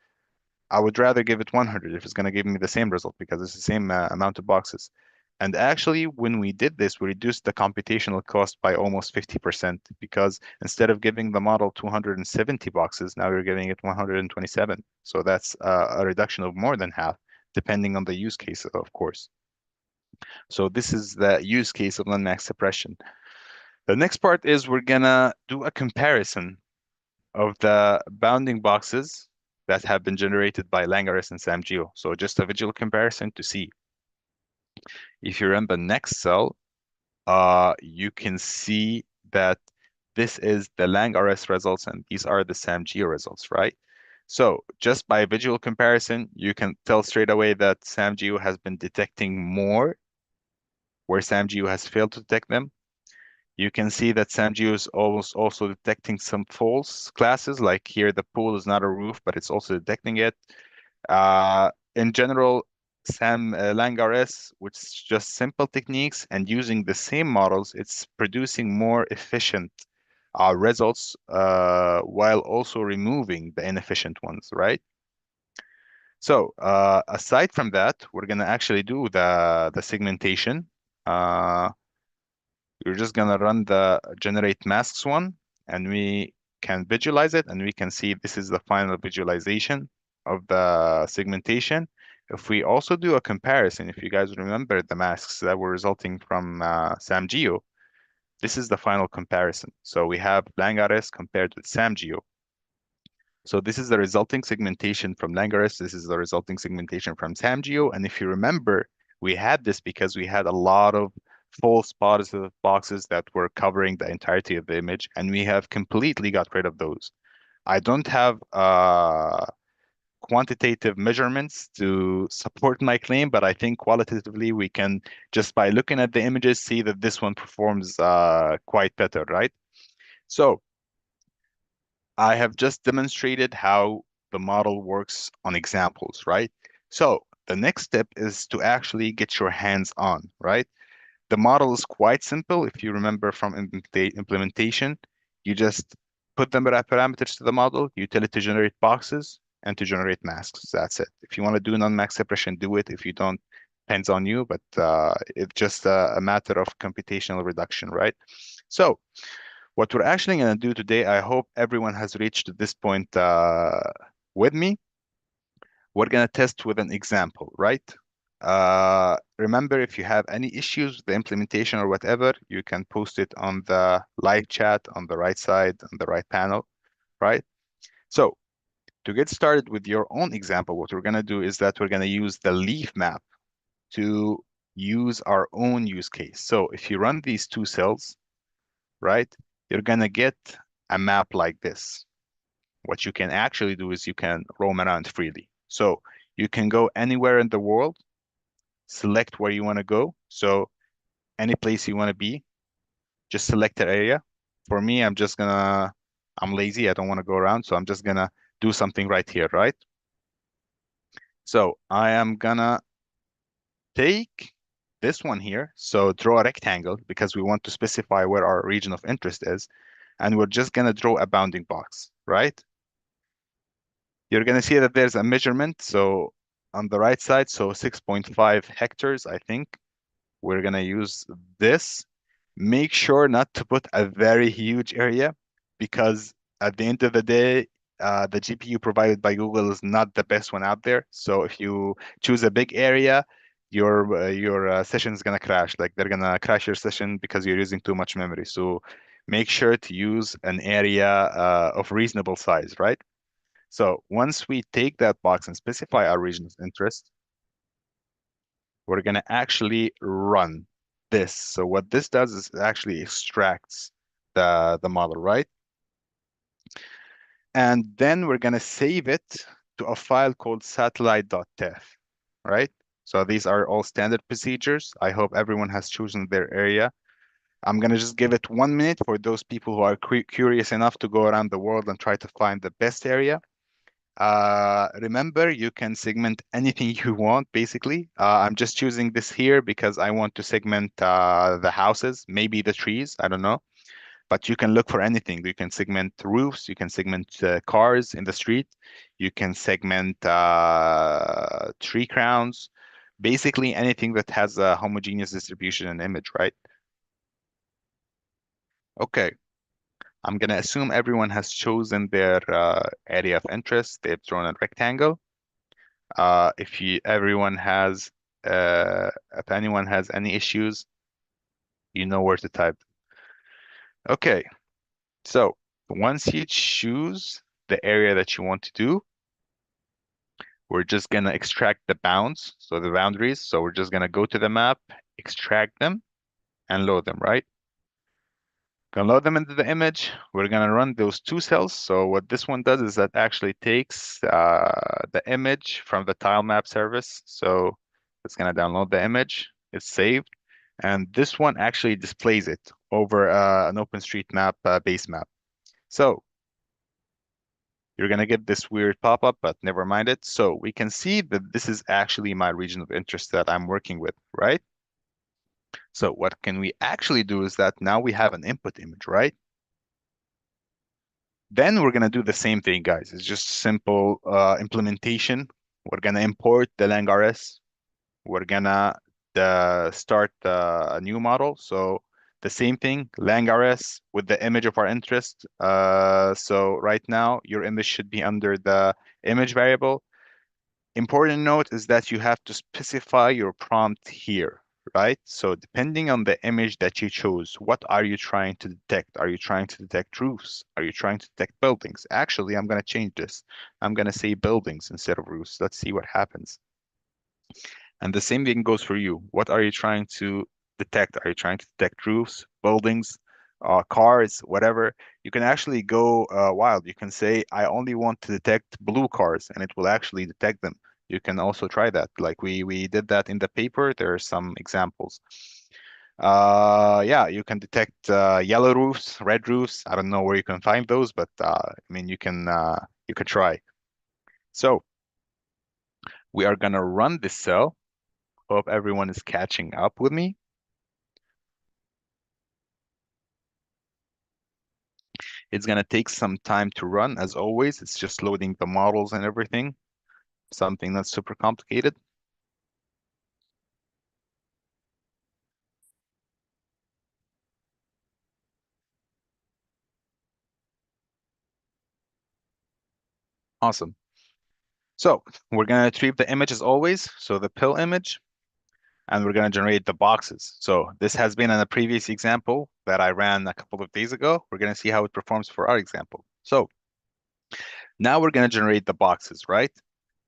I would rather give it 100 if it's going to give me the same result because it's the same amount of boxes. And actually, when we did this, we reduced the computational cost by almost 50% because instead of giving the model 270 boxes, now we're giving it 127. So that's a reduction of more than half, depending on the use case, of course. So this is the use case of non-max suppression. The next part is we're gonna do a comparison of the bounding boxes that have been generated by LangRS and SamGEO. So just a visual comparison to see. If you're in the next cell, you can see that this is the LangRS results and these are the SamGEO results, right? So just by visual comparison, you can tell straight away that SamGEO has been detecting more where SamGEO has failed to detect them. You can see that SamGEO is almost also detecting some false classes, like here the pool is not a roof, but it's also detecting it. In general, LangRS, which is just simple techniques and using the same models, it's producing more efficient results while also removing the inefficient ones, right? So aside from that, we're going to actually do the segmentation. We're just going to run the generate masks one, and we can visualize it, and we can see this is the final visualization of the segmentation. If we also do a comparison, if you guys remember the masks that were resulting from SamGEO, this is the final comparison. So we have LangRS compared with SamGEO. So this is the resulting segmentation from LangRS. This is the resulting segmentation from SamGEO. And if you remember, we had this because we had a lot of false positive boxes that were covering the entirety of the image, and we have completely got rid of those. I don't have quantitative measurements to support my claim, but I think qualitatively we can, just by looking at the images, see that this one performs quite better, right? So I have just demonstrated how the model works on examples, right? So the next step is to actually get your hands on, right? The model is quite simple. If you remember from implementation, you just put the parameters to the model, you tell it to generate boxes and to generate masks. That's it. If you want to do non-mask separation, do it. If you don't, depends on you, but it's just a matter of computational reduction, right? So what we're actually going to do today, I hope everyone has reached this point with me. We're going to test with an example, right? Remember, if you have any issues with the implementation or whatever, you can post it on the live chat on the right side, on the right panel, right? So to get started with your own example, what we're going to do is that we're going to use the leaf map to use our own use case. So if you run these two cells, right, you're going to get a map like this. What you can actually do is you can roam around freely. So you can go anywhere in the world, select where you want to go. So any place you want to be, just select an area. For me, I'm lazy. I don't want to go around. So I'm just gonna do something right here, right? So I am gonna take this one here. So draw a rectangle because we want to specify where our region of interest is. And we're just gonna draw a bounding box, right? You're gonna see that there's a measurement. So on the right side, so 6.5 hectares, I think. We're gonna use this. Make sure not to put a very huge area because at the end of the day, the GPU provided by Google is not the best one out there. So if you choose a big area, your session is gonna crash. Like they're gonna crash your session because you're using too much memory. So make sure to use an area of reasonable size, right? So once we take that box and specify our region of interest, we're going to actually run this. So what this does is it actually extracts the model, right? And then we're going to save it to a file called satellite.tef, right? So these are all standard procedures. I hope everyone has chosen their area. I'm going to just give it 1 minute for those people who are curious enough to go around the world and try to find the best area. Remember, you can segment anything you want, basically. I'm just choosing this here because I want to segment the houses, maybe the trees, I don't know. But you can look for anything. You can segment roofs, you can segment cars in the street, you can segment tree crowns, basically anything that has a homogeneous distribution and image, right? Okay. I'm going to assume everyone has chosen their area of interest. They've drawn a rectangle. If anyone has any issues, you know where to type. Okay, so once you choose the area that you want to do, we're just gonna extract the bounds, so the boundaries. So we're just gonna go to the map, extract them, and load them, right? Gonna load them into the image. We're gonna run those two cells. So what this one does is that actually takes the image from the tile map service. So it's gonna download the image. It's saved, and this one actually displays it over an OpenStreetMap base map. So you're gonna get this weird pop-up, but never mind it. So we can see that this is actually my region of interest that I'm working with, right? So what can we actually do is that now we have an input image, right? Then we're gonna do the same thing, guys. It's just simple implementation. We're gonna import the LangRS. We're gonna start a new model. So the same thing, LangRS with the image of our interest. So right now, your image should be under the image variable. Important note is that you have to specify your prompt here, right? So depending on the image that you chose, what are you trying to detect? Are you trying to detect roofs? Are you trying to detect buildings? Actually, I'm going to change this. I'm going to say buildings instead of roofs. Let's see what happens. And the same thing goes for you. What are you trying to detect? Are you trying to detect roofs, buildings, cars, whatever? You can actually go wild. You can say, I only want to detect blue cars, and it will actually detect them. You can also try that. Like we did that in the paper. There are some examples. Yeah, you can detect yellow roofs, red roofs. I don't know where you can find those, but I mean you can try. So we are gonna run this cell. Hope everyone is catching up with me. It's going to take some time to run, as always. It's just loading the models and everything, something that's super complicated. Awesome. So we're going to retrieve the image as always. So the pill image, and we're going to generate the boxes. So this has been in a previous example that I ran a couple of days ago. We're going to see how it performs for our example. So now we're going to generate the boxes, right?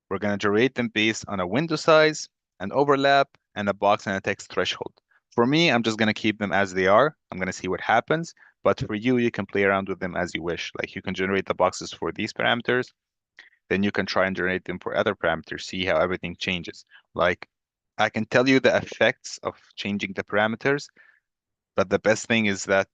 We're going to generate them based on a window size, an overlap, and a box and a text threshold. For me, I'm just going to keep them as they are. I'm going to see what happens. But for you, you can play around with them as you wish. Like you can generate the boxes for these parameters. Then you can try and generate them for other parameters, see how everything changes. Like I can tell you the effects of changing the parameters, but the best thing is that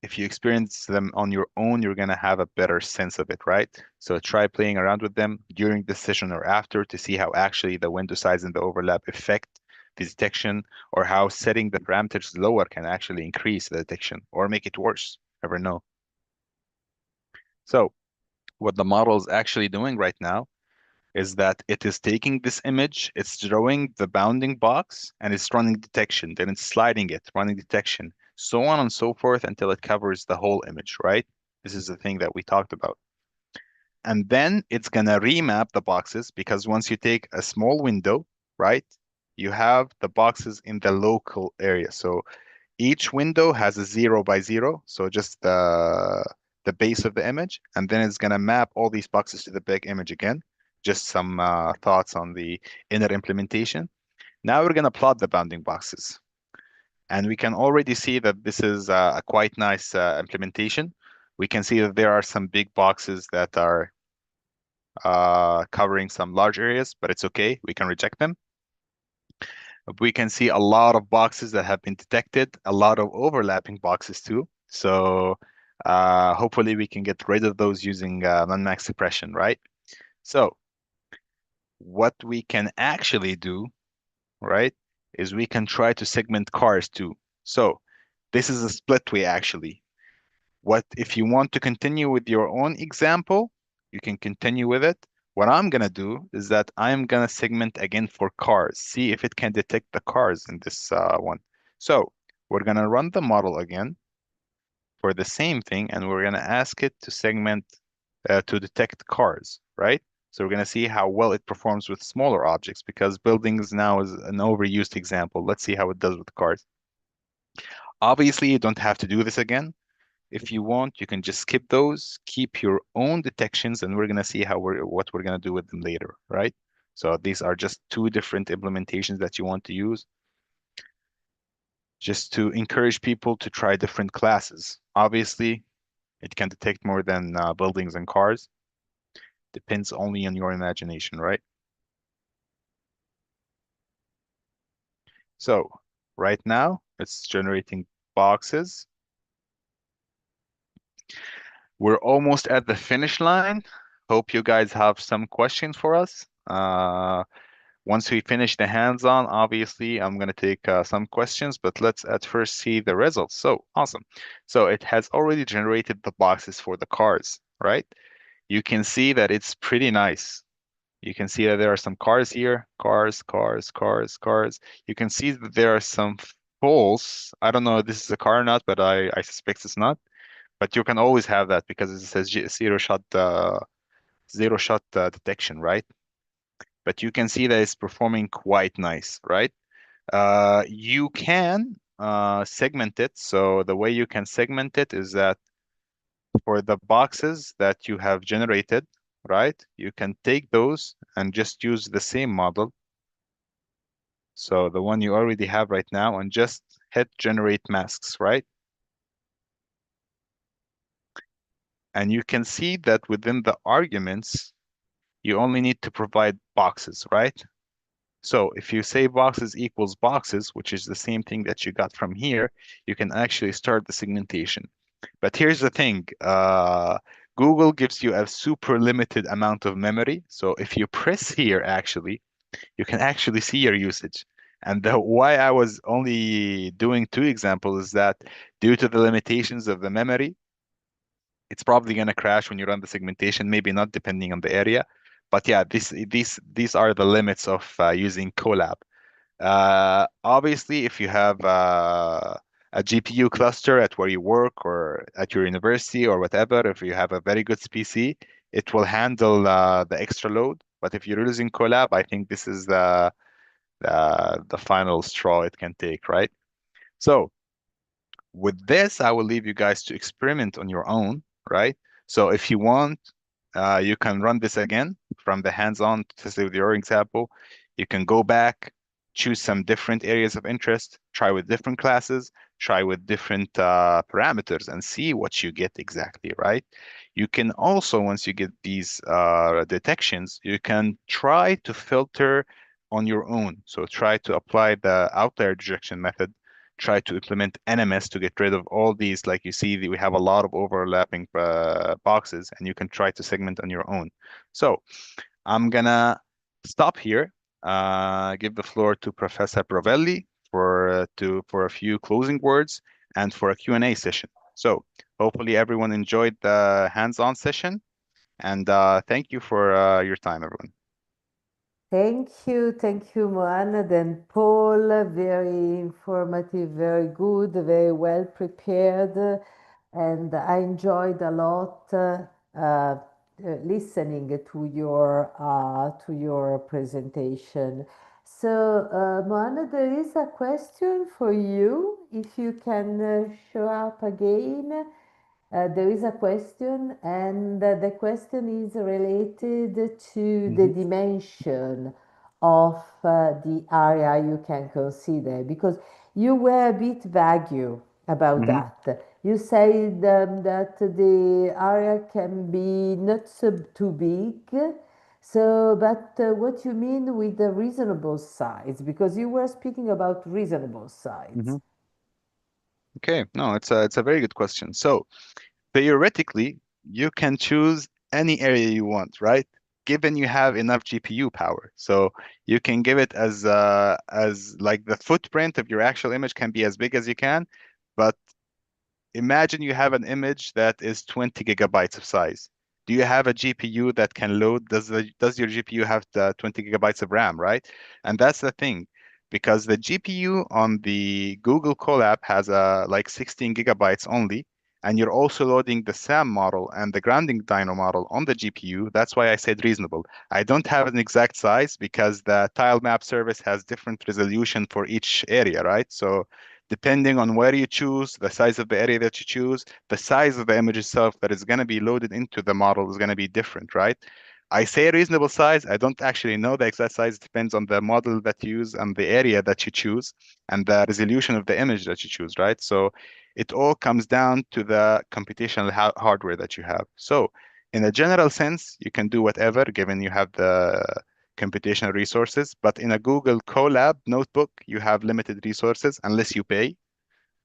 if you experience them on your own, you're going to have a better sense of it, right? So try playing around with them during the session or after to see how actually the window size and the overlap affect the detection, or how setting the parameters lower can actually increase the detection or make it worse. Never know. So what the model is actually doing right now is that it is taking this image, it's drawing the bounding box, and it's running detection. Then it's sliding it, running detection, so on and so forth until it covers the whole image, right? This is the thing that we talked about. And then it's gonna remap the boxes, because once you take a small window, right, you have the boxes in the local area. So each window has a 0 by 0, so just the base of the image, and then it's gonna map all these boxes to the big image again. Just some thoughts on the inner implementation. Now we're gonna plot the bounding boxes, and we can already see that this is a quite nice implementation. We can see that there are some big boxes that are covering some large areas, but it's okay. We can reject them. We can see a lot of boxes that have been detected, a lot of overlapping boxes too. So hopefully we can get rid of those using non-max suppression, right? So what we can actually do, right, is we can try to segment cars too. So this is a split way actually. What if you want to continue with your own example, you can continue with it. What I'm gonna do is that I'm gonna segment again for cars, see if it can detect the cars in this one. So we're gonna run the model again for the same thing, and we're gonna ask it to segment to detect cars, right? So we're gonna see how well it performs with smaller objects, because buildings now is an overused example. Let's see how it does with cars. Obviously, you don't have to do this again. If you want, you can just skip those, keep your own detections, and we're gonna see what we're gonna do with them later, right? So these are just two different implementations that you want to use, just to encourage people to try different classes. Obviously, it can detect more than buildings and cars. Depends only on your imagination, right? So right now, it's generating boxes. We're almost at the finish line. Hope you guys have some questions for us. Once we finish the hands-on, obviously, I'm going to take some questions, but let's at first see the results. So awesome. So it has already generated the boxes for the cars, right? You can see that it's pretty nice. You can see that there are some cars here, cars, cars, cars, cars. You can see that there are some poles. I don't know if this is a car or not, but I suspect it's not. But you can always have that because it says zero shot detection, right? But you can see that it's performing quite nice, right? You can segment it. So the way you can segment it is that for the boxes that you have generated, right? You can take those and just use the same model. So the one you already have right now and just hit generate masks, right? And you can see that within the arguments, you only need to provide boxes, right? So if you say boxes equals boxes, which is the same thing that you got from here, you can actually start the segmentation. But here's the thing, Google gives you a super limited amount of memory. So if you press here, actually, you can actually see your usage. And the why I was only doing two examples is that due to the limitations of the memory, it's probably going to crash when you run the segmentation, maybe not depending on the area. But yeah, these are the limits of using Colab. Obviously, if you have a GPU cluster at where you work or at your university or whatever, if you have a very good PC, it will handle the extra load. But if you're using Colab, I think this is the final straw it can take, right? So with this, I will leave you guys to experiment on your own, right? So if you want, you can run this again from the hands-on to say with your example. You can go back, choose some different areas of interest, try with different classes, try with different parameters and see what you get exactly, right? You can also, once you get these detections, you can try to filter on your own. So try to apply the outlier rejection method, try to implement NMS to get rid of all these. Like you see, we have a lot of overlapping boxes, and you can try to segment on your own. So I'm gonna stop here, give the floor to Professor Provelli for a few closing words and for a Q&A session. So hopefully everyone enjoyed the hands-on session, and thank you for your time, everyone. Thank you, Mohamed and Paul. Very informative, very good, very well prepared, and I enjoyed a lot listening to your presentation. So, Mohamed, there is a question for you. If you can show up again. There is a question, and the question is related to the Mhm. dimension of the area you can consider, because you were a bit vague about Mhm. that. You said that the area can be not so too big. So, but what you mean with the reasonable size? Because you were speaking about reasonable size. Mhm. Okay, no, it's a very good question. So theoretically, you can choose any area you want, right? Given you have enough GPU power. So you can give it as like the footprint of your actual image can be as big as you can, but imagine you have an image that is 20 gigabytes of size. Do you have a GPU that can load? Does your GPU have the 20 gigabytes of RAM, right? And that's the thing, because the GPU on the Google Colab has like 16 gigabytes only, and you're also loading the SAM model and the grounding dyno model on the GPU. That's why I said reasonable. I don't have an exact size because the tile map service has different resolution for each area, right? So depending on where you choose, the size of the area that you choose, the size of the image itself that is going to be loaded into the model is going to be different, right? I say a reasonable size. I don't actually know the exact size. It depends on the model that you use and the area that you choose and the resolution of the image that you choose, right? So it all comes down to the computational hardware that you have. So in a general sense, you can do whatever given you have the computational resources. But in a Google Colab notebook, you have limited resources unless you pay,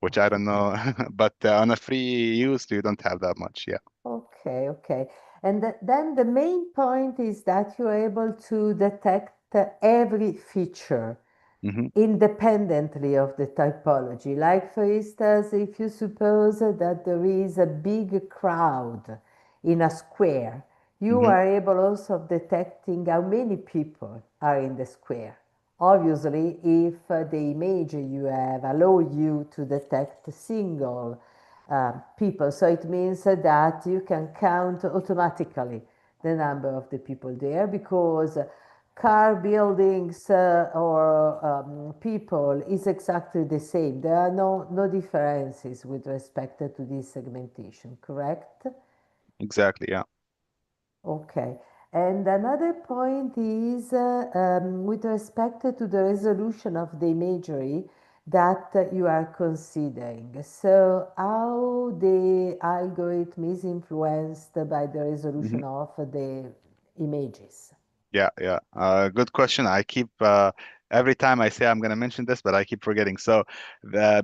which I don't know. But on a free use, you don't have that much. Yeah. Okay, okay. And then the main point is that you're able to detect every feature Hmm. independently of the typology. Like, for instance, if you suppose that there is a big crowd in a square, you Hmm. are able also of detecting how many people are in the square. Obviously, if the image you have allow you to detect single people, so it means that you can count automatically the number of the people there, because car, buildings, or people is exactly the same. There are no differences with respect to this segmentation, correct? Exactly. Yeah. Okay. And another point is with respect to the resolution of the imagery that you are considering. So, how the algorithm is influenced by the resolution Mhm. of the images? Yeah, yeah. Good question. I keep every time I say I'm going to mention this, but I keep forgetting. So,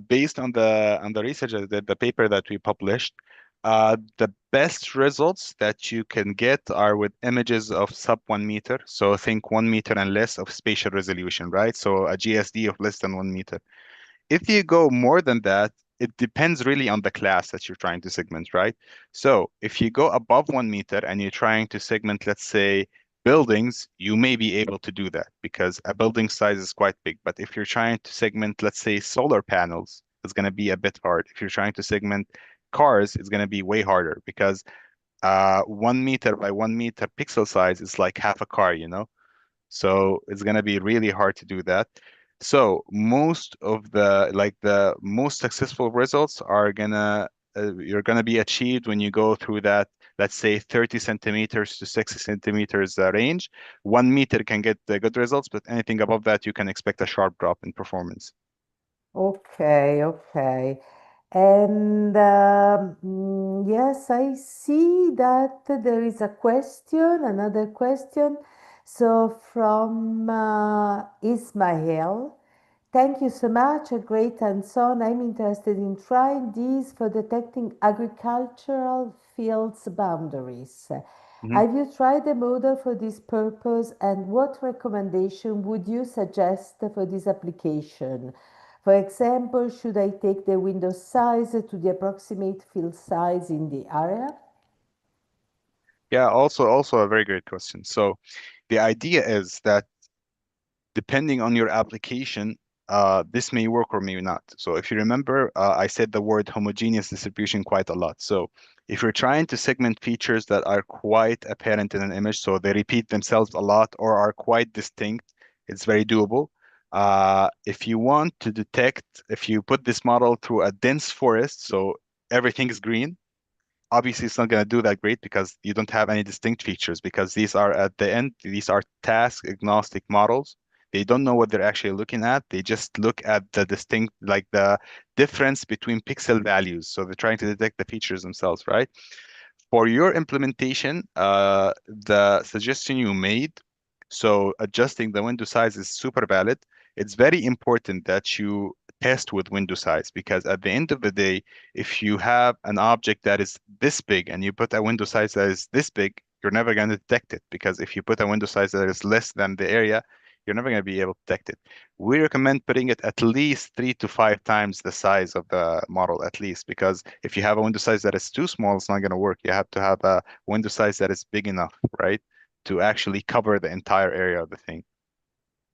based on the research, the paper that we published, the best results that you can get are with images of sub 1 meter. So think 1 meter and less of spatial resolution, right? So a GSD of less than 1 meter. If you go more than that, it depends really on the class that you're trying to segment, right? So if you go above 1 meter and you're trying to segment, let's say, buildings, you may be able to do that because a building size is quite big. But if you're trying to segment, let's say, solar panels, it's going to be a bit hard. If you're trying to segment cars, it's going to be way harder because 1 meter by 1 meter pixel size is like half a car, you know? So it's gonna be really hard to do that. So most of the most successful results are gonna you're gonna be achieved when you go through that, let's say 30 centimeters to 60 centimeters range. 1 meter can get the good results, but anything above that, you can expect a sharp drop in performance. Okay, okay. And yes, I see that there is a question, another question. So from Ismail, thank you so much, a great hands-on. I'm interested in trying these for detecting agricultural fields boundaries. Mhm. Have you tried a model for this purpose, and what recommendation would you suggest for this application? For example, should I take the window size to the approximate field size in the area? Yeah, also a very great question. So the idea is that depending on your application, this may work or may not. So if you remember, I said the word homogeneous distribution quite a lot. So if you're trying to segment features that are quite apparent in an image, so they repeat themselves a lot or are quite distinct, it's very doable. If you want to detect, if you put this model through a dense forest, so everything is green, obviously it's not going to do that great because you don't have any distinct features because these are at the end, these are task agnostic models. They don't know what they're actually looking at. They just look at the distinct, like the difference between pixel values. So they're trying to detect the features themselves, right? For your implementation, the suggestion you made, so adjusting the window size is super valid. It's very important that you test with window size because at the end of the day, if you have an object that is this big and you put a window size that is this big, you're never going to detect it because if you put a window size that is less than the area, you're never going to be able to detect it. We recommend putting it at least 3 to 5 times the size of the model, at least, because if you have a window size that is too small, it's not going to work. You have to have a window size that is big enough, right, to actually cover the entire area of the thing.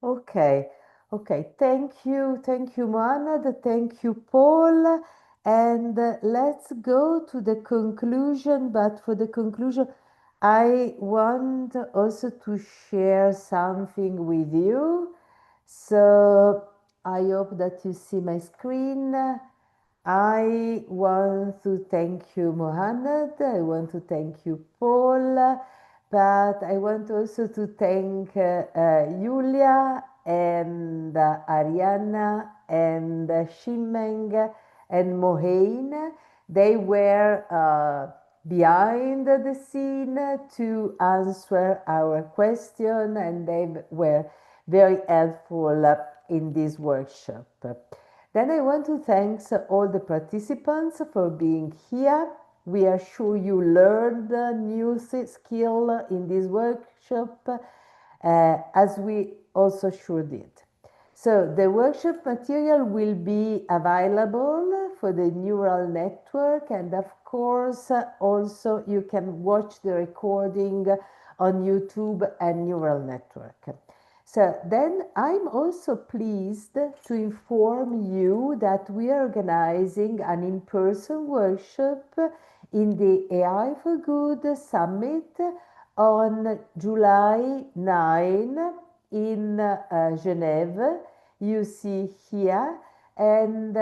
Okay, okay. Thank you, Mohamed. Thank you, Paul. And let's go to the conclusion. But for the conclusion, I want also to share something with you. So I hope that you see my screen. I want to thank you, Mohammed. I want to thank you, Paul, but I want also to thank Julia and Ariana and Shimeng and Mohain. They were behind the scene to answer our question, and they were very helpful in this workshop. Then I want to thank all the participants for being here. We are sure you learned a new skill in this workshop, as we also sure did. So the workshop material will be available for the neural network, and of course also you can watch the recording on YouTube and neural network. So then I'm also pleased to inform you that we are organizing an in-person workshop in the AI for Good Summit on July 9 in Geneva. You see here, and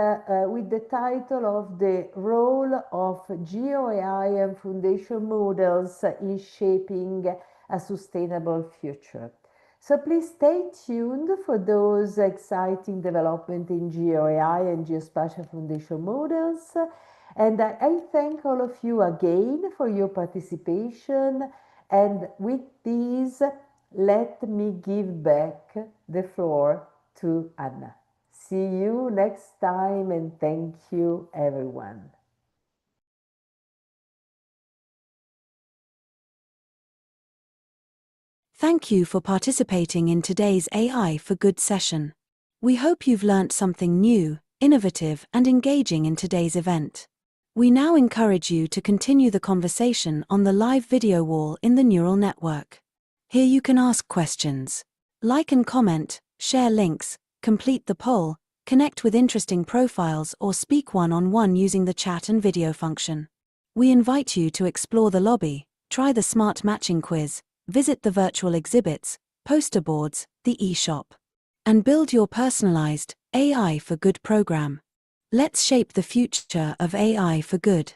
with the title of the role of Geo AI and foundation models in shaping a sustainable future. So please stay tuned for those exciting developments in Geo AI and geospatial foundation models. And I thank all of you again for your participation. And with this, let me give back the floor to Anna. See you next time, and thank you, everyone. Thank you for participating in today's AI for Good session. We hope you've learnt something new, innovative, and engaging in today's event. We now encourage you to continue the conversation on the live video wall in the neural network. Here you can ask questions, like and comment, share links, complete the poll, connect with interesting profiles, or speak one-on-one using the chat and video function. We invite you to explore the lobby, try the smart matching quiz, visit the virtual exhibits, poster boards, the e-shop, and build your personalized AI for Good program. Let's shape the future of AI for good.